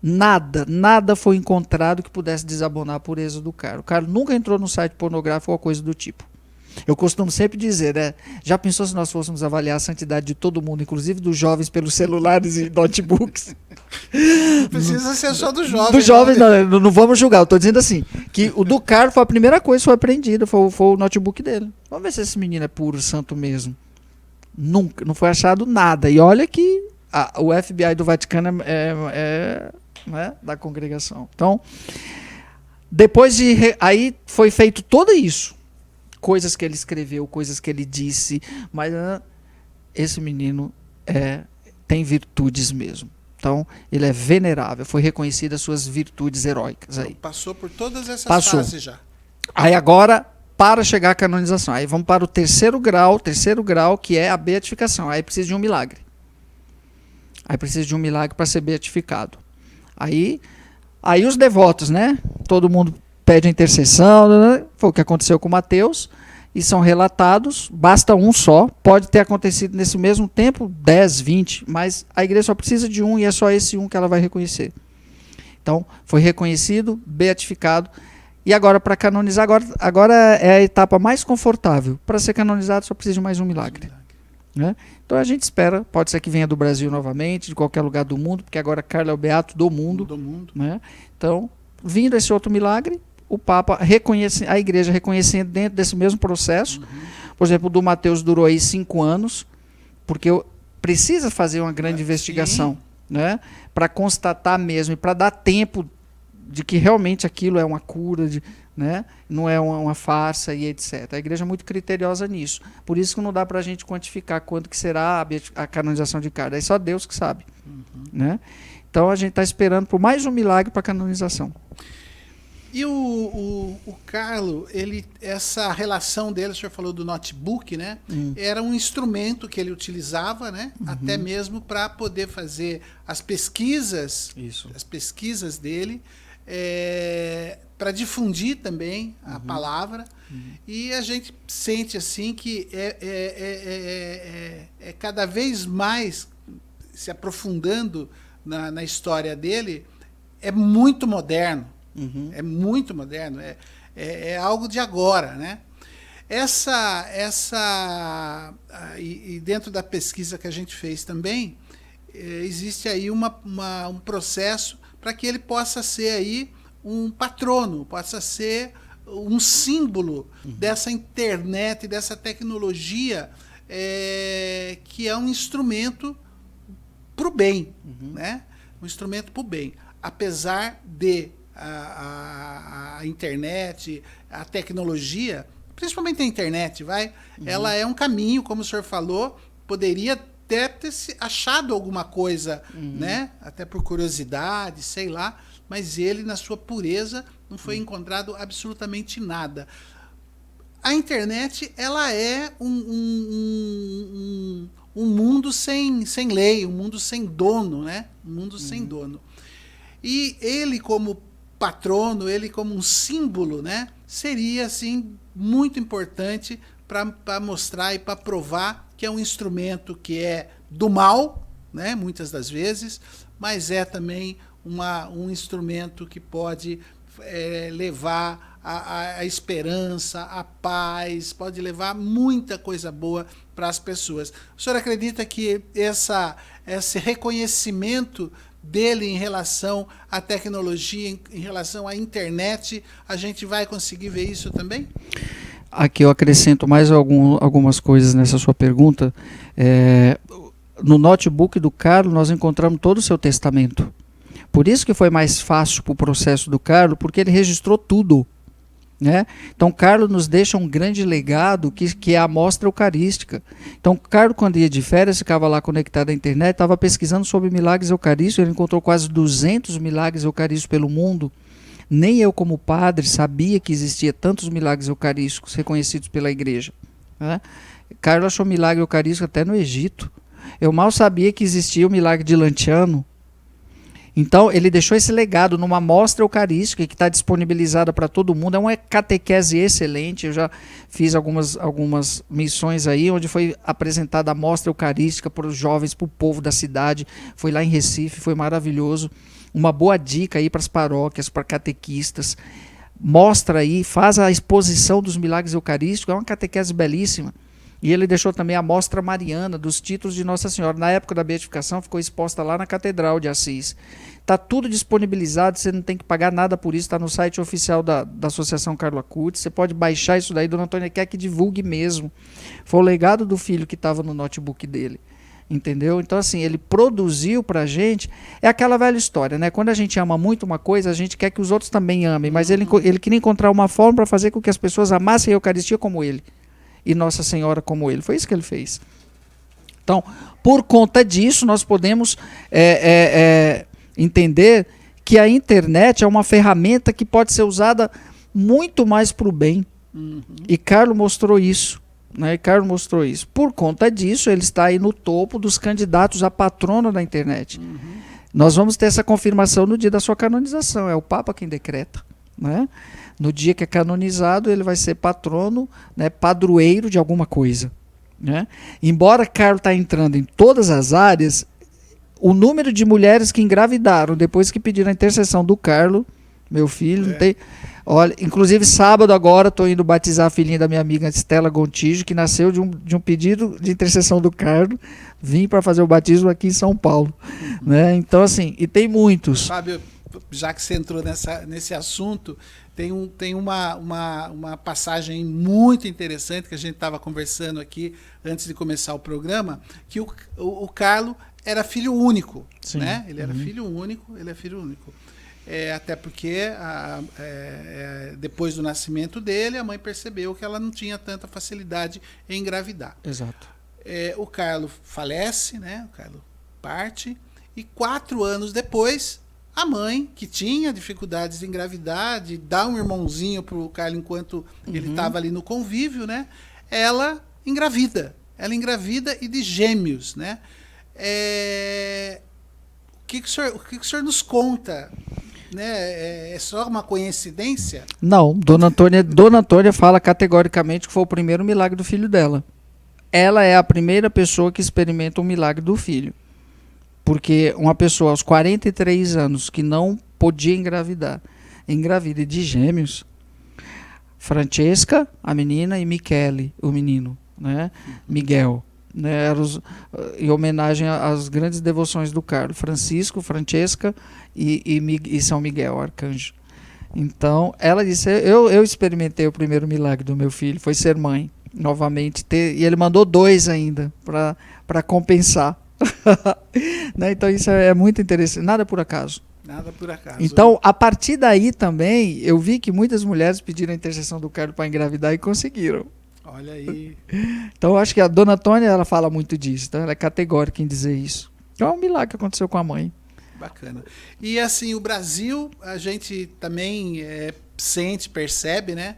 S2: Nada foi encontrado que pudesse desabonar a pureza do Carlos. O Carlos nunca entrou no site pornográfico ou coisa do tipo. Eu costumo sempre dizer, né? Já pensou se nós fôssemos avaliar a santidade de todo mundo, inclusive dos jovens, pelos celulares e notebooks?
S1: Não precisa ser só do jovem.
S2: Dos jovens, não vamos julgar. Eu estou dizendo assim, que o do Carlos foi a primeira coisa que foi apreendida, foi o notebook dele. Vamos ver se esse menino é puro, santo mesmo. Nunca, não foi achado nada. E olha que o FBI do Vaticano né, da congregação. Então, depois de... Aí foi feito tudo isso. Coisas que ele escreveu, coisas que ele disse, mas esse menino tem virtudes mesmo. Então, ele é venerável, foi reconhecido as suas virtudes heróicas. Aí.
S1: Passou por todas essas fases já.
S2: Aí agora, para chegar à canonização, aí vamos para o terceiro grau, que é a beatificação. Aí precisa de um milagre. Aí precisa de um milagre para ser beatificado. Aí os devotos, né? Todo mundo pede a intercessão, né? Foi o que aconteceu com Mateus, e são relatados, basta um só, pode ter acontecido nesse mesmo tempo, 10, 20, mas a igreja só precisa de um e é só esse um que ela vai reconhecer. Então, foi reconhecido, beatificado, e agora para canonizar, agora é a etapa mais confortável. Para ser canonizado só precisa de mais um milagre. Né? Então a gente espera, pode ser que venha do Brasil novamente, de qualquer lugar do mundo, porque agora Carlos é o beato do mundo. Né? Então, vindo esse outro milagre, o Papa reconhece, a igreja reconhecendo dentro desse mesmo processo. Por exemplo, o do Mateus durou aí 5 anos, porque precisa fazer uma grande investigação, né? Para constatar mesmo e para dar tempo de que realmente aquilo é uma cura, né? Não é uma farsa e etc. A igreja é muito criteriosa nisso. Por isso que não dá para a gente quantificar quando que será a canonização de Carlos. É só Deus que sabe. Né? Então a gente está esperando por mais um milagre para a canonização.
S1: E o Carlos, essa relação dele, o senhor falou do notebook, né? Era um instrumento que ele utilizava, né? Até mesmo para poder fazer as pesquisas, dele, para difundir também a palavra. E a gente sente assim que é cada vez mais se aprofundando na história dele, é muito moderno. É muito moderno, é algo de agora, né? E dentro da pesquisa que a gente fez também, existe aí um processo para que ele possa ser aí um patrono, possa ser um símbolo dessa internet, dessa tecnologia, que é um instrumento para o bem, né? Um instrumento para o bem, apesar de a internet, a tecnologia, principalmente a internet, ela é um caminho, como o senhor falou, poderia até ter achado alguma coisa, né? Até por curiosidade, sei lá, mas ele, na sua pureza, não foi encontrado absolutamente nada. A internet, ela é um mundo sem lei, um mundo sem dono, né? Um mundo sem dono. E ele, como patrono, ele como um símbolo, né, seria assim muito importante para mostrar e para provar que é um instrumento que é do mal, né, muitas das vezes, mas é também um instrumento que pode levar a esperança, a paz, pode levar muita coisa boa para as pessoas. O senhor acredita que esse reconhecimento dele em relação à tecnologia, em relação à internet, a gente vai conseguir ver isso também?
S2: Aqui eu acrescento mais algumas coisas nessa sua pergunta. No notebook do Carlos nós encontramos todo o seu testamento. Por isso que foi mais fácil para o processo do Carlos, porque ele registrou tudo. Né? Então, Carlos nos deixa um grande legado que é a mostra eucarística. Então, Carlos, quando ia de férias, ficava lá conectado à internet, estava pesquisando sobre milagres eucarísticos, ele encontrou quase 200 milagres eucarísticos pelo mundo. Nem eu, como padre, sabia que existia tantos milagres eucarísticos reconhecidos pela igreja. Né? Carlos achou milagre eucarístico até no Egito. Eu mal sabia que existia o milagre de Lanciano. Então, ele deixou esse legado numa mostra eucarística que está disponibilizada para todo mundo. É uma catequese excelente. Eu já fiz algumas missões aí, onde foi apresentada a mostra eucarística para os jovens, para o povo da cidade. Foi lá em Recife, foi maravilhoso. Uma boa dica aí para as paróquias, para catequistas. Mostra aí, faz a exposição dos milagres eucarísticos. É uma catequese belíssima. E ele deixou também a mostra mariana dos títulos de Nossa Senhora. Na época da beatificação ficou exposta lá na Catedral de Assis. Está tudo disponibilizado, você não tem que pagar nada por isso, está no site oficial da Associação Carlo Acutis. Você pode baixar isso daí, Dona Antônia quer que divulgue mesmo. Foi o legado do filho que estava no notebook dele. Entendeu? Então, assim, ele produziu pra gente. É aquela velha história, né? Quando a gente ama muito uma coisa, a gente quer que os outros também amem. Mas ele queria encontrar uma forma para fazer com que as pessoas amassem a Eucaristia como ele. E Nossa Senhora como ele. Foi isso que ele fez. Então, por conta disso, nós podemos entender que a internet é uma ferramenta que pode ser usada muito mais para o bem. E Carlo mostrou isso. Né? Carlo mostrou isso. Por conta disso, ele está aí no topo dos candidatos a patrono da internet. Nós vamos ter essa confirmação no dia da sua canonização. É o Papa quem decreta. Né? No dia que é canonizado, ele vai ser patrono, né, padroeiro de alguma coisa. Né? Embora Carlo está entrando em todas as áreas, o número de mulheres que engravidaram depois que pediram a intercessão do Carlo, meu filho, não tem... Olha, inclusive sábado agora estou indo batizar a filhinha da minha amiga Estela Gontijo, que nasceu de um pedido de intercessão do Carlo. Vim para fazer o batismo aqui em São Paulo. Né? Então, assim, e tem muitos.
S1: Fábio, já que você entrou nesse assunto, tem uma passagem muito interessante que a gente estava conversando aqui antes de começar o programa, que o Carlo era filho único. Né? Ele era filho único, ele é filho único. Até porque depois do nascimento dele, a mãe percebeu que ela não tinha tanta facilidade em engravidar.
S2: Exato.
S1: O Carlo falece, né? O Carlo parte, e 4 anos depois, a mãe, que tinha dificuldades de engravidar, de dar um irmãozinho para o Carlo enquanto ele estava ali no convívio, né? Ela engravida. Ela engravida e de gêmeos, né? O que o senhor nos conta? Né? É só uma coincidência?
S2: Não, Dona Antônia fala categoricamente que foi o primeiro milagre do filho dela. Ela é a primeira pessoa que experimenta o milagre do filho. Porque uma pessoa aos 43 anos que não podia engravidar, engravida de gêmeos, Francesca, a menina, e Michele, o menino, né? Miguel. Né, em homenagem às grandes devoções do Carlo, Francisco, Francesca e São Miguel, arcanjo. Então, ela disse, eu experimentei o primeiro milagre do meu filho, foi ser mãe, novamente, e ele mandou 2 ainda, para compensar. Né, então, isso é muito interessante, nada por acaso.
S1: Nada por acaso.
S2: Então, a partir daí também, eu vi que muitas mulheres pediram a intercessão do Carlo para engravidar e conseguiram.
S1: Olha aí.
S2: Então, eu acho que a Dona Antônia, ela fala muito disso. Então, ela é categórica em dizer isso. Então, é um milagre que aconteceu com a mãe.
S1: Bacana. E, assim, o Brasil, a gente também sente, percebe, né?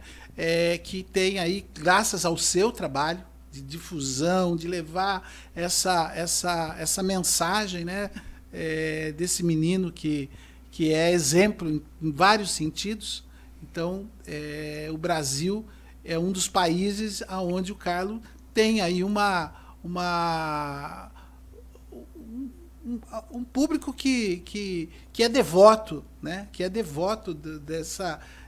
S1: Que tem aí, graças ao seu trabalho de difusão, de levar essa mensagem, né? Desse menino que é exemplo em vários sentidos. Então, o Brasil é um dos países onde o Carlo tem aí um público que é devoto, né? Que é devoto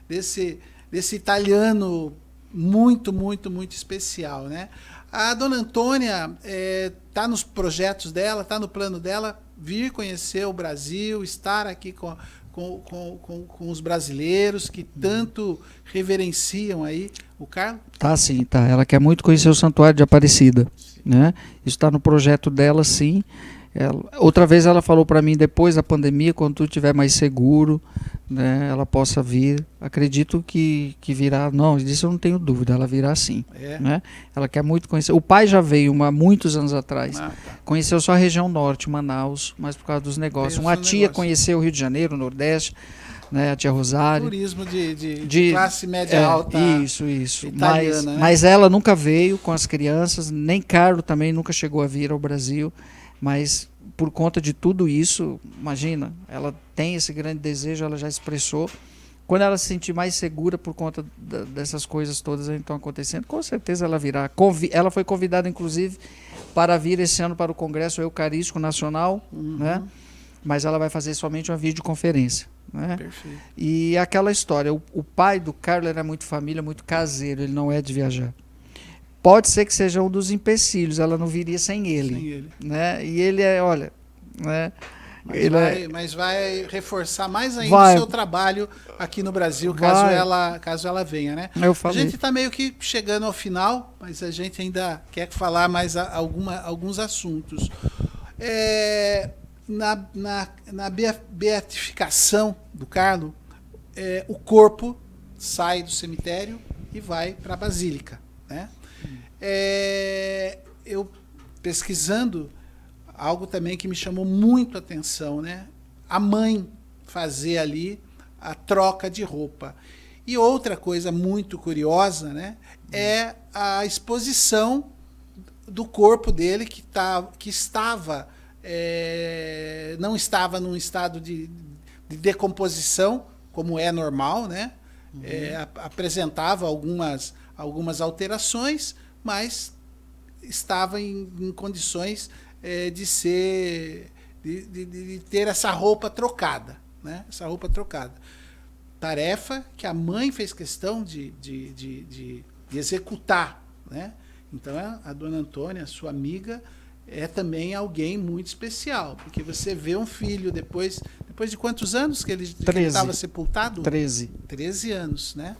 S1: desse italiano muito, muito, muito especial, né? A Dona Antônia está nos projetos dela, está no plano dela vir conhecer o Brasil, estar aqui com os brasileiros que tanto reverenciam aí o Carlo?
S2: Tá, sim, tá. Ela quer muito conhecer o Santuário de Aparecida, né? Isso está no projeto dela, sim. Outra vez ela falou para mim, depois da pandemia, quando tudo estiver mais seguro, né, ela possa vir. Acredito que virá. Não, disso eu não tenho dúvida, ela virá sim. Né? Ela quer muito conhecer. O pai já veio há muitos anos atrás. Tá. Conheceu só a região norte, Manaus, mas por causa dos negócios. Uma tia conheceu o Rio de Janeiro, o Nordeste, né, a tia Rosário.
S1: Turismo de classe média alta.
S2: Isso.
S1: Italiana,
S2: mas ela nunca veio com as crianças, nem Carlo também nunca chegou a vir ao Brasil. Mas por conta de tudo isso, imagina, ela tem esse grande desejo, ela já expressou. Quando ela se sentir mais segura por conta dessas coisas todas que estão acontecendo, com certeza ela virá. Ela foi convidada, inclusive, para vir esse ano para o Congresso Eucarístico Nacional, né? Mas ela vai fazer somente uma videoconferência. Né?
S1: Perfeito.
S2: E aquela história, o pai do Carlos era muito família, muito caseiro, ele não é de viajar. Pode ser que seja um dos empecilhos, ela não viria sem ele. Né? E ele é, olha... Né?
S1: Mas vai reforçar mais ainda o seu trabalho aqui no Brasil, caso ela venha, né? A gente está meio que chegando ao final, mas a gente ainda quer falar mais alguns assuntos. Na beatificação do Carlos, o corpo sai do cemitério e vai para a Basílica, né? Eu pesquisando, algo também que me chamou muito a atenção, né? A mãe fazer ali a troca de roupa. E outra coisa muito curiosa, né? É a exposição do corpo dele que estava não estava num estado de decomposição, como é normal, né? Apresentava algumas alterações, mas estava em condições de ter essa roupa trocada, né? Essa roupa trocada. Tarefa que a mãe fez questão de executar, né? Então a dona Antônia, sua amiga, é também alguém muito especial, porque você vê um filho depois de quantos anos que ele estava sepultado?
S2: 13
S1: anos, né?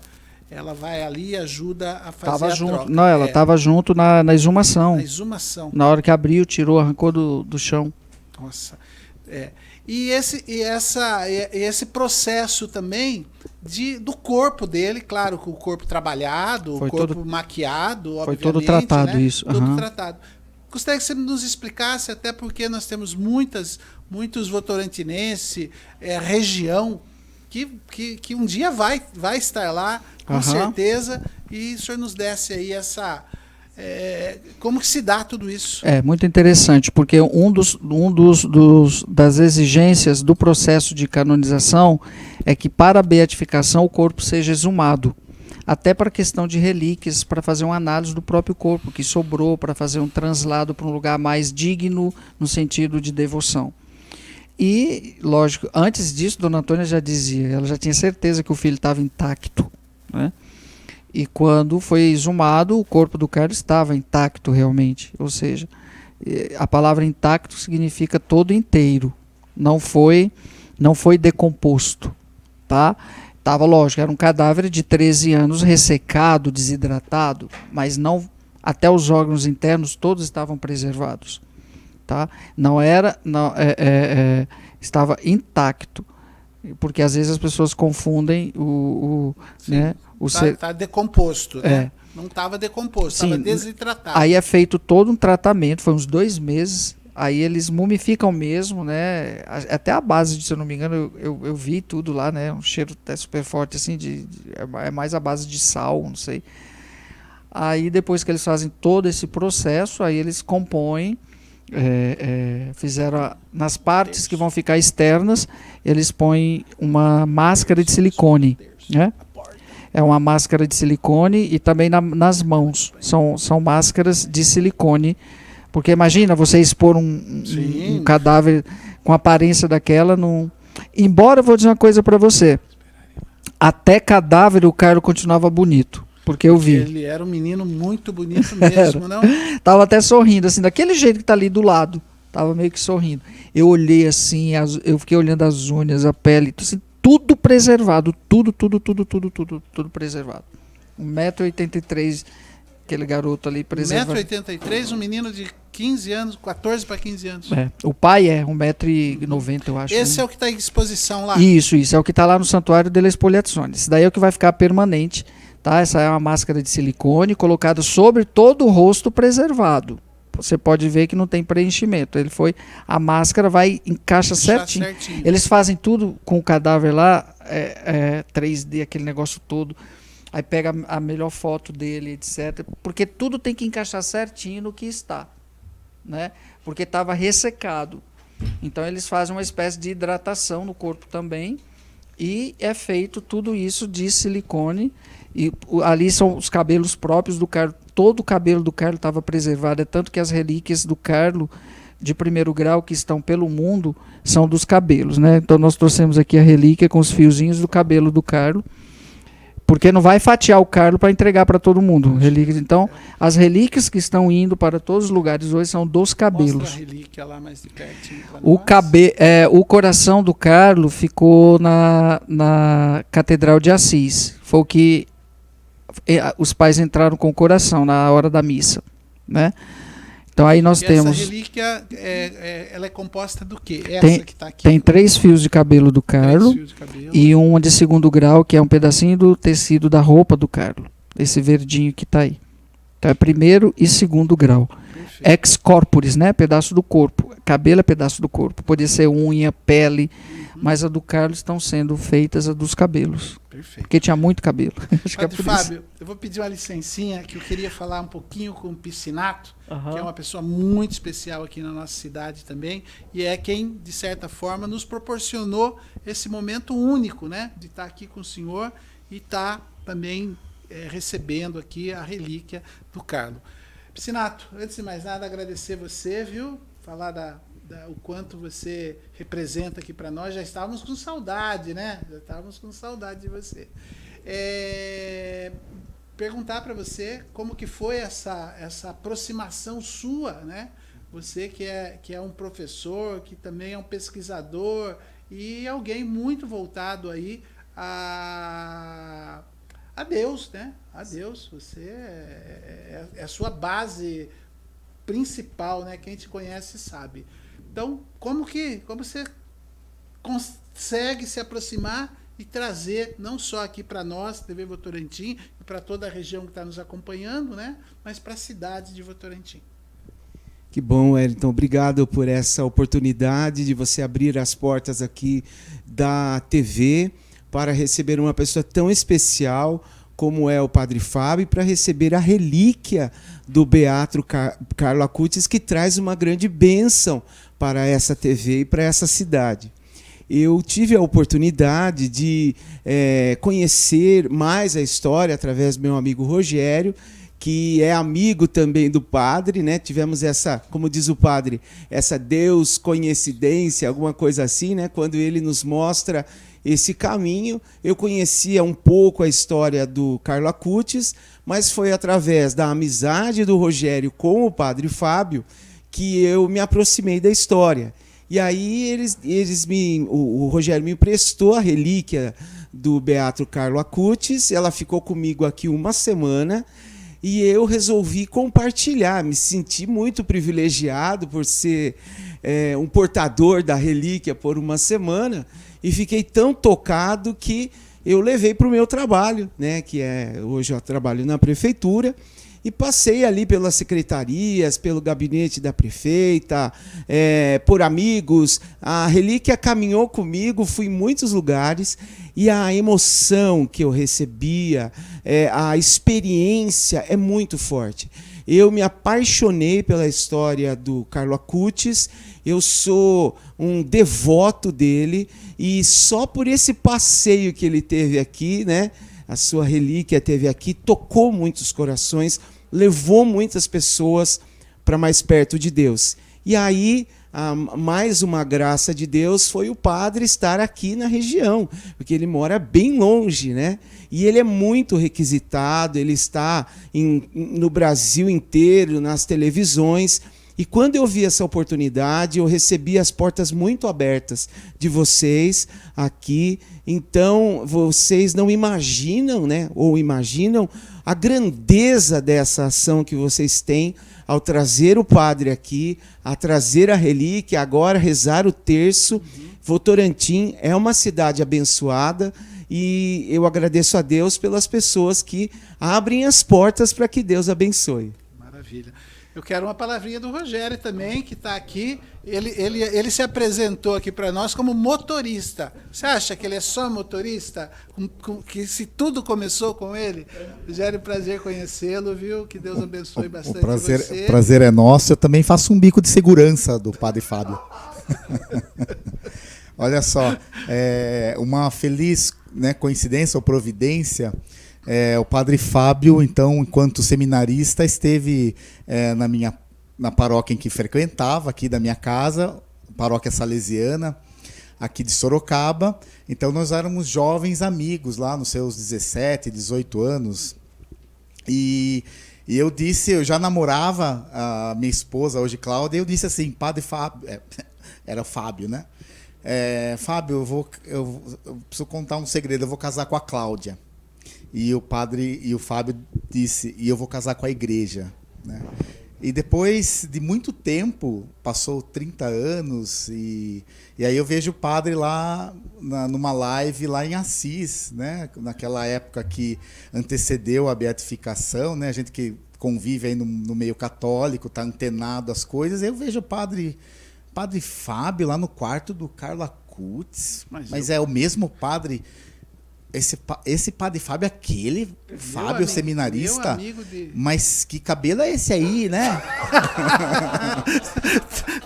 S1: Ela vai ali e ajuda a fazer a troca.
S2: Não, ela estava junto na exumação.
S1: Na exumação.
S2: Na hora que abriu, tirou, arrancou do chão.
S1: Nossa. E esse processo também do corpo dele, claro, com o corpo trabalhado, o corpo maquiado, obviamente.
S2: Foi todo tratado, né? Isso.
S1: Todo tratado. Gostaria que você nos explicasse, até porque nós temos muitos votorantinenses, região, que um dia vai estar lá, com certeza, e o senhor nos desse aí como que se dá tudo isso?
S2: É muito interessante, porque das exigências do processo de canonização é que para a beatificação o corpo seja exumado, até para a questão de relíquias, para fazer uma análise do próprio corpo que sobrou, para fazer um translado para um lugar mais digno no sentido de devoção. E, lógico, antes disso, Dona Antônia já dizia, ela já tinha certeza que o filho estava intacto, né? E quando foi exumado, o corpo do Carlos estava intacto realmente. Ou seja, a palavra intacto significa todo inteiro. Não foi decomposto. Tá? Tava, lógico, era um cadáver de 13 anos, ressecado, desidratado, mas não, até os órgãos internos todos estavam preservados. Tá? Estava intacto. Porque às vezes as pessoas confundem
S1: Está decomposto, né? Não estava decomposto, estava desidratado.
S2: Aí é feito todo um tratamento, foi uns 2 meses, aí eles mumificam mesmo, né? Até a base, se eu não me engano, eu vi tudo lá, né? Um cheiro até super forte, assim, é mais a base de sal, não sei. Aí depois que eles fazem todo esse processo, aí eles compõem, fizeram nas partes que vão ficar externas, eles põem uma máscara de silicone, né? É uma máscara de silicone e também nas mãos são máscaras de silicone, porque imagina você expor um cadáver com a aparência daquela, embora eu vou dizer uma coisa para você, até cadáver o Carlos continuava bonito. Porque eu vi.
S1: Ele era um menino muito bonito mesmo, não?
S2: Tava até sorrindo, assim, daquele jeito que tá ali do lado. Tava meio que sorrindo. Eu olhei assim, eu fiquei olhando as unhas, a pele, assim, tudo preservado. Tudo preservado. 1,83 m, aquele garoto ali preservado.
S1: 1,83 m, um menino de 15 anos, 14 para 15 anos.
S2: O pai é 1,90 m, eu acho.
S1: Esse é o que está em exposição lá?
S2: Isso, é o que está lá no Santuário delle Spoliazioni. Esse daí é o que vai ficar permanente. Tá? Essa é uma máscara de silicone colocada sobre todo o rosto preservado. Você pode ver que não tem preenchimento. A máscara encaixa certinho. Eles fazem tudo com o cadáver lá, 3D, aquele negócio todo. Aí pega a melhor foto dele, etc. Porque tudo tem que encaixar certinho no que está, né? Porque estava ressecado. Então eles fazem uma espécie de hidratação no corpo também, e é feito tudo isso de silicone. E ali são os cabelos próprios do Carlo. Todo o cabelo do Carlo estava preservado, é tanto que as relíquias do Carlo de primeiro grau que estão pelo mundo são dos cabelos, né? Então nós trouxemos aqui a relíquia com os fiozinhos do cabelo do Carlo, porque não vai fatiar o Carlo para entregar para todo mundo. Relíquias. Então, as relíquias que estão indo para todos os lugares hoje são dos cabelos.
S1: Mostra a relíquia lá mais de pertinho pra
S2: nós. O coração do Carlo ficou na Catedral de Assis. Foi o que os pais entraram com o coração na hora da missa, né? Então aí nós temos...
S1: Essa relíquia, ela é composta do quê?
S2: Essa que está aqui. Tem 3 fios de cabelo do Carlo e uma de segundo grau, que é um pedacinho do tecido da roupa do Carlo. Esse verdinho que está aí. Então é primeiro e segundo grau. Perfeito. Ex corporis, né? Pedaço do corpo. Cabelo é pedaço do corpo. Podia ser unha, pele, mas a do Carlos estão sendo feitas a dos cabelos.
S1: Perfeito.
S2: Porque tinha muito cabelo.
S1: Padre Fábio, eu vou pedir uma licencinha, que eu queria falar um pouquinho com o Piscinato, que é uma pessoa muito especial aqui na nossa cidade também, e é quem, de certa forma, nos proporcionou esse momento único, né? De estar aqui com o senhor e estar também recebendo aqui a relíquia do Carlo. Piscinato, antes de mais nada, agradecer você, viu? Falar o quanto você representa aqui para nós. Já estávamos com saudade, né? Já estávamos com saudade de você. Perguntar para você como que foi essa aproximação sua, né? Você que é um professor, que também é um pesquisador e alguém muito voltado aí a Deus, né? A Deus. Você é a sua base principal, né? Quem te conhece sabe. Então, como você consegue se aproximar e trazer, não só aqui para nós, TV Votorantim, e para toda a região que está nos acompanhando, né? Mas para a cidade de Votorantim.
S3: Que bom, Wellington. Obrigado por essa oportunidade de você abrir as portas aqui da TV para receber uma pessoa tão especial como é o Padre Fábio, para receber a relíquia do Beato Carlo Acutis, que traz uma grande bênção para essa TV e para essa cidade. Eu tive a oportunidade de conhecer mais a história através do meu amigo Rogério, que é amigo também do padre, né? Tivemos essa, como diz o padre, essa Deus coincidência, alguma coisa assim, né? Quando ele nos mostra esse caminho. Eu conhecia um pouco a história do Carlo Acutis, mas foi através da amizade do Rogério com o Padre Fábio que eu me aproximei da história. E aí o Rogério me emprestou a relíquia do Beato Carlo Acutis, ela ficou comigo aqui uma semana, e eu resolvi compartilhar, me senti muito privilegiado por ser um portador da relíquia por uma semana, e fiquei tão tocado que eu levei para o meu trabalho, né, que hoje eu trabalho na prefeitura, e passei ali pelas secretarias, pelo gabinete da prefeita, por amigos. A relíquia caminhou comigo, fui em muitos lugares, e a emoção que eu recebia, a experiência é muito forte. Eu me apaixonei pela história do Carlo Acutis, eu sou um devoto dele, e só por esse passeio que ele teve aqui, né, a sua relíquia teve aqui, tocou muitos corações, levou muitas pessoas para mais perto de Deus. E aí, mais uma graça de Deus foi o padre estar aqui na região, porque ele mora bem longe, né? E ele é muito requisitado, ele está no Brasil inteiro, nas televisões. E quando eu vi essa oportunidade, eu recebi as portas muito abertas de vocês aqui. Então, vocês não imaginam, né? Ou imaginam a grandeza dessa ação que vocês têm ao trazer o padre aqui, a trazer a relíquia, agora rezar o terço. Votorantim é uma cidade abençoada, e eu agradeço a Deus pelas pessoas que abrem as portas para que Deus abençoe.
S1: Maravilha. Eu quero uma palavrinha do Rogério também, que está aqui. Ele se apresentou aqui para nós como motorista. Você acha que ele é só motorista? Que se tudo começou com ele? Rogério, prazer conhecê-lo, viu? Que Deus abençoe bastante você.
S4: O prazer é nosso. Eu também faço um bico de segurança do Padre Fábio. Olha só, uma feliz, né, coincidência ou providência, o padre Fábio, então, enquanto seminarista, esteve na paróquia em que frequentava, aqui da minha casa, paróquia salesiana, aqui de Sorocaba. Então nós éramos jovens amigos lá nos seus 17, 18 anos. E eu disse, eu já namorava a minha esposa, hoje Cláudia, e eu disse assim, padre Fábio, era Fábio, né? Fábio, eu preciso contar um segredo, eu vou casar com a Cláudia. E o Fábio disse, e eu vou casar com a igreja, né? E depois de muito tempo, passou 30 anos, e aí eu vejo o padre lá numa live lá em Assis, né? Naquela época que antecedeu a beatificação, né? A gente que convive aí no meio católico, está antenado às coisas, eu vejo o padre Fábio lá no quarto do Carlo Acutis, mas é o mesmo padre... Esse padre Fábio, aquele Fábio amigo, seminarista, mas que cabelo é esse aí, né?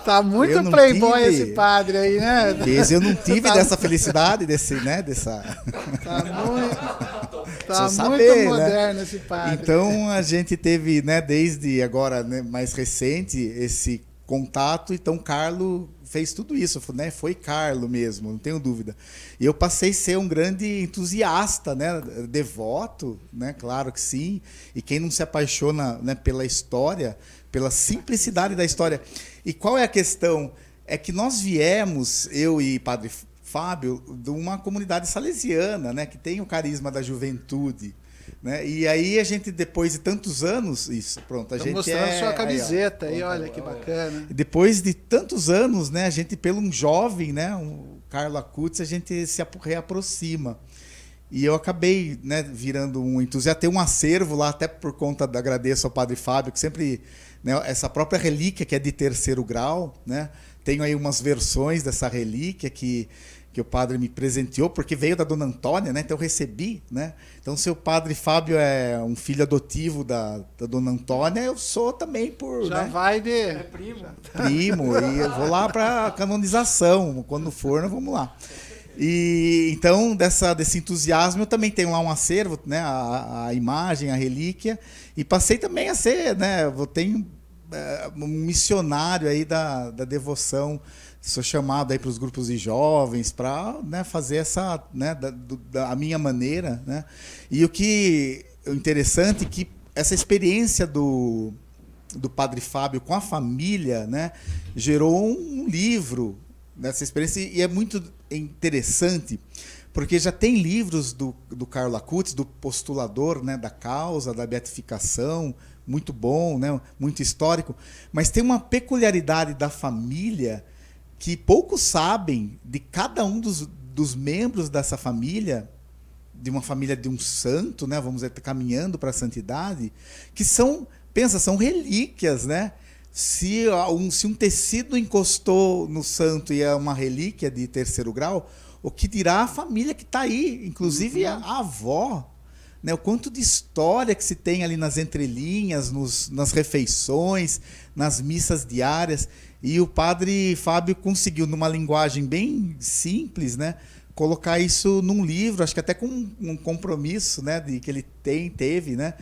S1: Tá muito playboy esse padre aí, né?
S4: Eu não tive dessa felicidade, dessa...
S1: Tá muito moderno, né? Esse padre.
S4: Então a gente teve, né, desde agora, né, mais recente, esse contato. Então Carlo fez tudo isso, né? Foi Carlo mesmo, não tenho dúvida. E eu passei a ser um grande entusiasta, né? Devoto, né? Claro que sim. E quem não se apaixona, né, pela história, pela simplicidade da história. E qual é a questão? É que nós viemos, eu e Padre Fábio, de uma comunidade salesiana, né? Que tem o carisma da juventude. Né? E aí a gente, depois de tantos anos, a gente
S1: mostrando sua camiseta aí, olha que bacana.
S4: Depois de tantos anos, né, a gente, pelo um jovem, né, um Carlo Acutis, a gente se reaproxima. E eu acabei, né, virando um entusiasta, tem um acervo lá, até por conta da, agradeço ao Padre Fábio, que sempre, né, essa própria relíquia que é de 3º grau, né, tenho aí umas versões dessa relíquia que o padre me presenteou, porque veio da Dona Antônia, né? Então eu recebi, né? Então, se o padre Fábio é um filho adotivo da Dona Antônia, eu sou também por...
S1: Já, né? Vai de... É
S4: primo. Primo, e eu vou lá para canonização, quando for, nós vamos lá. E então, desse entusiasmo, eu também tenho lá um acervo, né? A imagem, a relíquia, e passei também a ser, né? Eu tenho um missionário aí da devoção. Sou chamado aí para os grupos de jovens para, né, fazer essa, né, da minha maneira, né? E o interessante é que essa experiência do Padre Fábio com a família, né, gerou um livro nessa experiência, e é muito interessante porque já tem livros do Carlo Acutis, do postulador, né, da causa da beatificação, muito bom, né, muito histórico, mas tem uma peculiaridade da família que poucos sabem de cada um dos membros dessa família, de uma família de um santo, né, vamos dizer, caminhando para a santidade, que são relíquias, né? Se um tecido encostou no santo e é uma relíquia de 3º grau, o que dirá a família que está aí, inclusive a avó, né? O quanto de história que se tem ali nas entrelinhas, nas refeições, nas missas diárias. E o padre Fábio conseguiu, numa linguagem bem simples, né, colocar isso num livro, acho que até com um compromisso, né, que ele teve, né?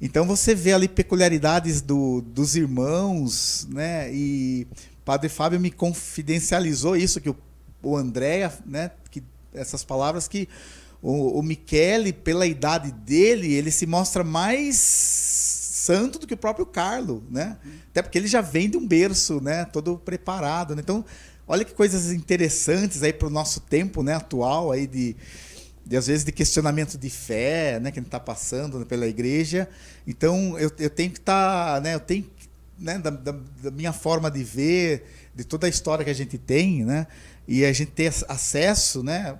S4: Então você vê ali peculiaridades dos irmãos, né? E o padre Fábio me confidencializou isso, que o André, né, que essas palavras, que o Michele, pela idade dele, ele se mostra mais santo do que o próprio Carlo, né? Até porque ele já vem de um berço, né, todo preparado, né? Então, olha que coisas interessantes aí para o nosso tempo, né, atual, aí de às vezes de questionamento de fé, né, que a gente está passando, né, pela igreja. Então, eu tenho que estar, né, da minha forma de ver, de toda a história que a gente tem, né, e a gente ter acesso, né,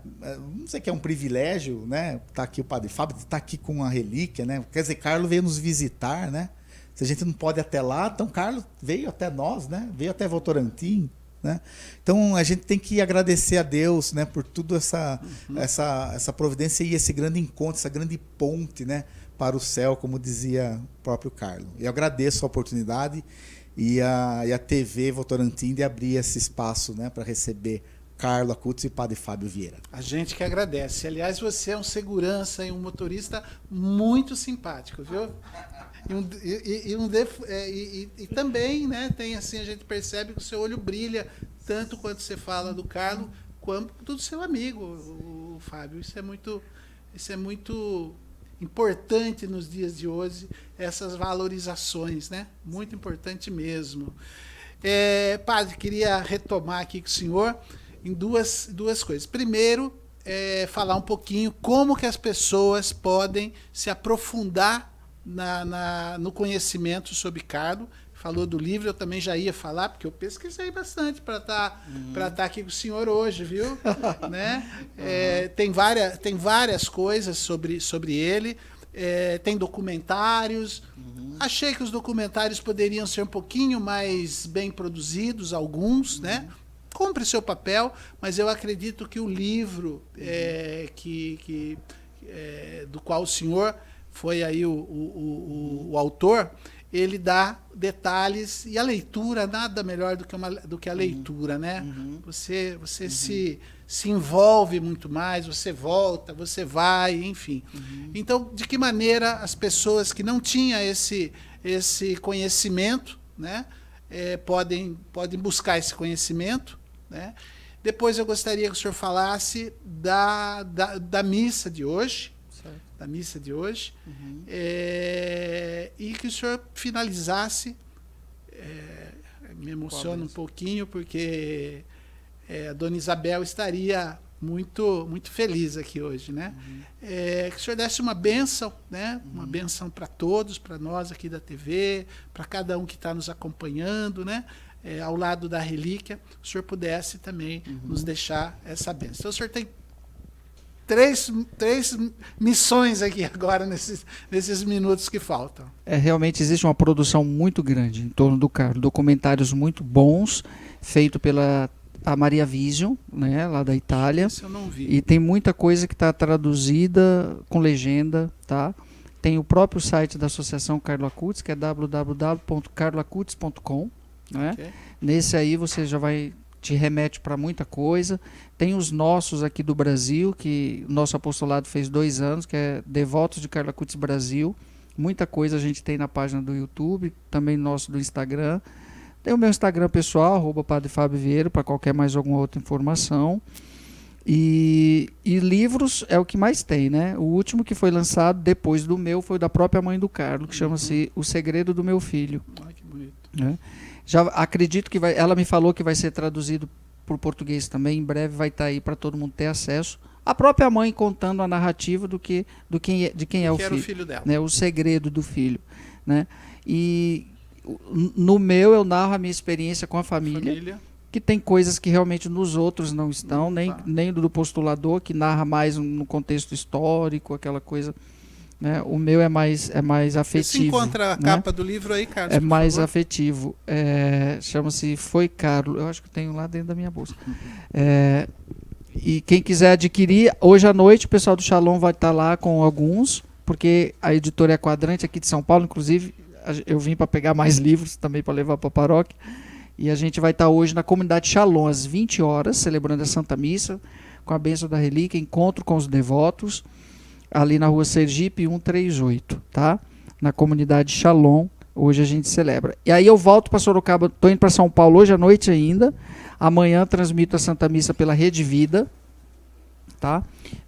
S4: não sei que é um privilégio, né, tá aqui o Padre Fábio, tá aqui com a relíquia, né, quer dizer, Carlos veio nos visitar, né, se a gente não pode ir até lá, então Carlos veio até nós, né, veio até Votorantim, né, então a gente tem que agradecer a Deus, né, por tudo essa providência e esse grande encontro, essa grande ponte, né, para o céu, como dizia o próprio Carlos. Eu agradeço a oportunidade e a TV Votorantim de abrir esse espaço, né, para receber Carlo Acutis e Padre Fábio Vieira.
S1: A gente que agradece. Aliás, você é um segurança e um motorista muito simpático, viu? E também, né, tem assim, a gente percebe que o seu olho brilha tanto quando você fala do Carlo quanto do seu amigo, o Fábio. Isso é muito importante nos dias de hoje, essas valorizações, né? Muito importante mesmo. Padre, queria retomar aqui com o senhor em duas coisas. Primeiro, falar um pouquinho como que as pessoas podem se aprofundar no conhecimento sobre Carlo. Falou do livro, eu também já ia falar, porque eu pesquisei bastante para estar aqui com o senhor hoje, viu? Né? Tem várias coisas sobre ele, tem documentários. Achei que os documentários poderiam ser um pouquinho mais bem produzidos, alguns, né? Compre seu papel, mas eu acredito que o livro do qual o senhor foi aí o autor, ele dá detalhes, e a leitura, nada melhor do que a leitura, né? Você se envolve muito mais, você volta, você vai, enfim. Então, de que maneira as pessoas que não tinham esse conhecimento, né, podem buscar esse conhecimento, né? Depois eu gostaria que o senhor falasse da missa de hoje, e que o senhor finalizasse. Me emociona um pouquinho, porque a dona Isabel estaria muito, muito feliz aqui hoje, né? Que o senhor desse uma bênção, né? Uma bênção para todos, para nós aqui da TV, para cada um que está nos acompanhando, né? Ao lado da relíquia, o senhor pudesse também nos deixar essa bênção. Então, o senhor tem três missões aqui agora, nesses minutos que faltam.
S2: Realmente existe uma produção muito grande em torno do Carlo, documentários muito bons, feito pela Maria Vision, né, lá da Itália.
S1: Isso eu não vi.
S2: E tem muita coisa que está traduzida com legenda, tá? Tem o próprio site da Associação Carlo Acutis, que é www.carloacutis.com, né?
S1: Okay.
S2: Nesse aí você já te remete para muita coisa. Tem os nossos aqui do Brasil, que o nosso apostolado fez 2 anos, que é Devotos de Carlo Acutis Brasil. Muita coisa a gente tem na página do YouTube, também nosso do Instagram. Tem o meu Instagram pessoal, @Padre Fábio Vieira, para qualquer mais alguma outra informação. E livros é o que mais tem, né? O último que foi lançado depois do meu foi da própria mãe do Carlo, que chama-se O Segredo do Meu Filho.
S1: Ai, que bonito.
S2: Né? Já acredito que ela me falou que vai ser traduzido para o português também, em breve vai estar aí para todo mundo ter acesso. A própria mãe contando a narrativa de quem é o filho.
S1: Era o filho dela.
S2: Né? O segredo do filho. Né? E no meu eu narro a minha experiência com a família. Que tem coisas que realmente nos outros não estão, nem do postulador, que narra mais no contexto histórico, aquela coisa. Né? O meu é mais afetivo.
S1: Você encontra a capa do livro aí, Carlos?
S2: É mais afetivo. Chama-se Foi Carlo. Eu acho que tenho lá dentro da minha bolsa. E quem quiser adquirir, hoje à noite o pessoal do Shalom vai estar lá com alguns, porque a editora é Quadrante aqui de São Paulo, inclusive eu vim para pegar mais livros também para levar para a paróquia. E a gente vai estar hoje na comunidade Shalom, às 20 horas, celebrando a Santa Missa, com a bênção da relíquia, encontro com os devotos, ali na rua Sergipe 138, tá? Na comunidade Shalom, hoje a gente celebra. E aí eu volto para Sorocaba, estou indo para São Paulo hoje à noite ainda. Amanhã transmito a Santa Missa pela Rede Vida, tá?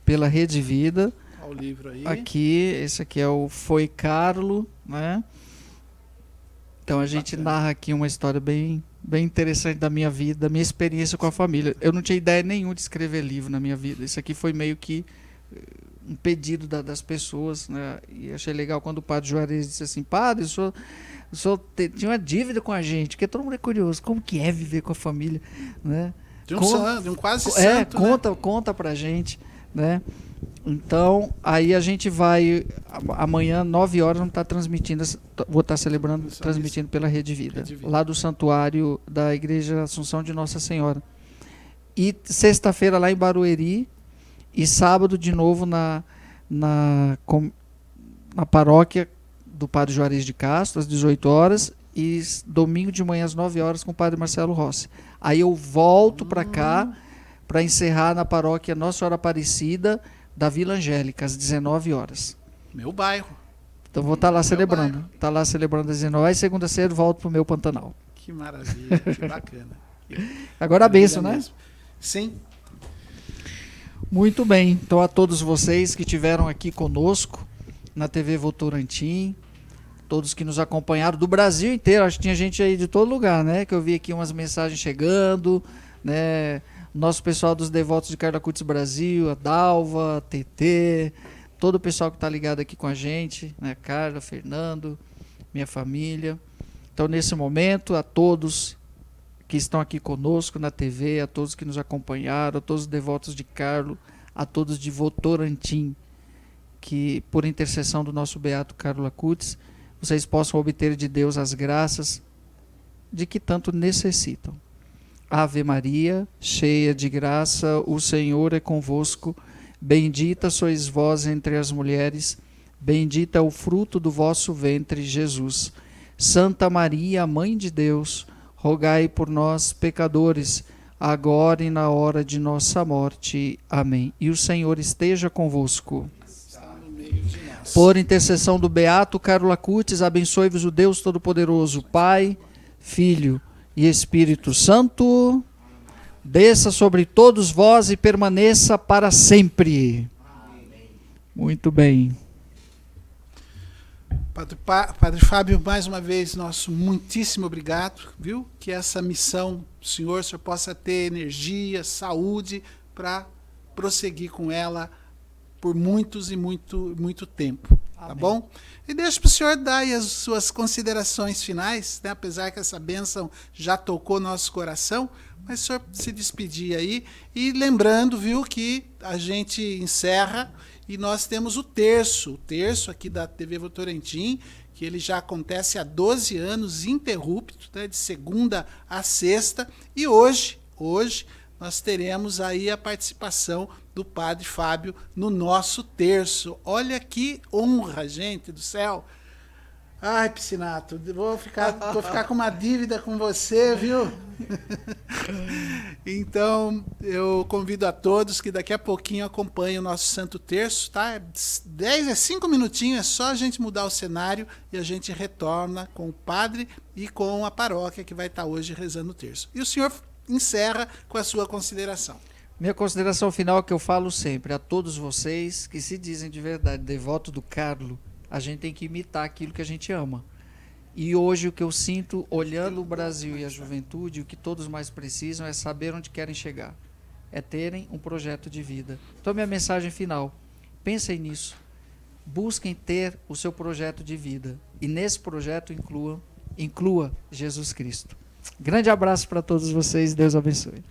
S2: Pela Rede Vida.
S1: Olha o livro aí.
S2: Aqui, esse aqui é o Foi Carlo, né? Então a gente narra aqui uma história bem interessante da minha vida, da minha experiência com a família. Eu não tinha ideia nenhuma de escrever livro na minha vida. Isso aqui foi meio que um pedido das pessoas, né? E achei legal quando o Padre Juarez disse assim: Padre, o senhor tinha uma dívida com a gente, porque todo mundo é curioso, como que é viver com a família, né?
S1: De um quase santo,
S2: conta pra gente, né? Então, aí a gente vai amanhã, 9 horas, vamos estar transmitindo, vou estar transmitindo pela Rede Vida, lá do santuário da Igreja Assunção de Nossa Senhora. E sexta-feira lá em Barueri, e sábado de novo na paróquia do Padre Juarez de Castro, às 18 horas, e domingo de manhã às 9 horas com o Padre Marcelo Rossi. Aí eu volto para cá para encerrar na paróquia Nossa Senhora Aparecida da Vila Angélica, às 19 horas.
S1: Meu bairro.
S2: Então vou estar lá celebrando. Tá lá celebrando às 19 horas. Aí segunda-feira volto pro meu Pantanal.
S1: Que maravilha, que bacana.
S2: Agora a bênção, né?
S1: Mesmo. Sim.
S2: Muito bem. Então a todos vocês que estiveram aqui conosco na TV Votorantim, todos que nos acompanharam do Brasil inteiro, acho que tinha gente aí de todo lugar, né? Que eu vi aqui umas mensagens chegando, né? Nosso pessoal dos devotos de Carla Cutis Brasil, a Dalva, a TT, todo o pessoal que está ligado aqui com a gente, né? Carla, Fernando, minha família. Então, nesse momento, a todos que estão aqui conosco na TV, a todos que nos acompanharam, a todos os devotos de Carlo, a todos de Votorantim, que por intercessão do nosso beato Carlo Acutis, vocês possam obter de Deus as graças de que tanto necessitam. Ave Maria, cheia de graça, o Senhor é convosco. Bendita sois vós entre as mulheres, bendito é o fruto do vosso ventre, Jesus. Santa Maria, Mãe de Deus, rogai por nós, pecadores, agora e na hora de nossa morte. Amém. E o Senhor esteja convosco. Por intercessão do beato Carlo Acutis, abençoe-vos o Deus Todo-Poderoso, Pai, Filho e Espírito Santo, desça sobre todos vós e permaneça para sempre. Amém. Muito bem.
S1: Padre Fábio, mais uma vez, nosso muitíssimo obrigado, viu? Que essa missão, o senhor possa ter energia, saúde para prosseguir com ela por muitos e muito tempo. Tá bom? E deixa para o senhor dar aí as suas considerações finais, né? Apesar que essa bênção já tocou nosso coração, mas o senhor se despedir aí. E lembrando, viu, que a gente encerra e nós temos o terço aqui da TV Votorantim, que ele já acontece há 12 anos, ininterrupto, né? De segunda a sexta. E hoje nós teremos aí a participação do Padre Fábio no nosso terço. Olha que honra, gente do céu. Ai, Piscinato, vou ficar com uma dívida com você, viu? Então, eu convido a todos que daqui a pouquinho acompanhem o nosso Santo Terço, tá? 5 minutinhos, é só a gente mudar o cenário e a gente retorna com o padre e com a paróquia que vai estar hoje rezando o terço. E o senhor encerra com a sua consideração.
S2: Minha consideração final, que eu falo sempre a todos vocês que se dizem de verdade devoto do Carlo, a gente tem que imitar aquilo que a gente ama. E hoje o que eu sinto, olhando o Brasil e a juventude, o que todos mais precisam é saber onde querem chegar. É terem um projeto de vida. Então, minha mensagem final, pensem nisso. Busquem ter o seu projeto de vida. E nesse projeto inclua Jesus Cristo. Grande abraço para todos vocês. Deus abençoe.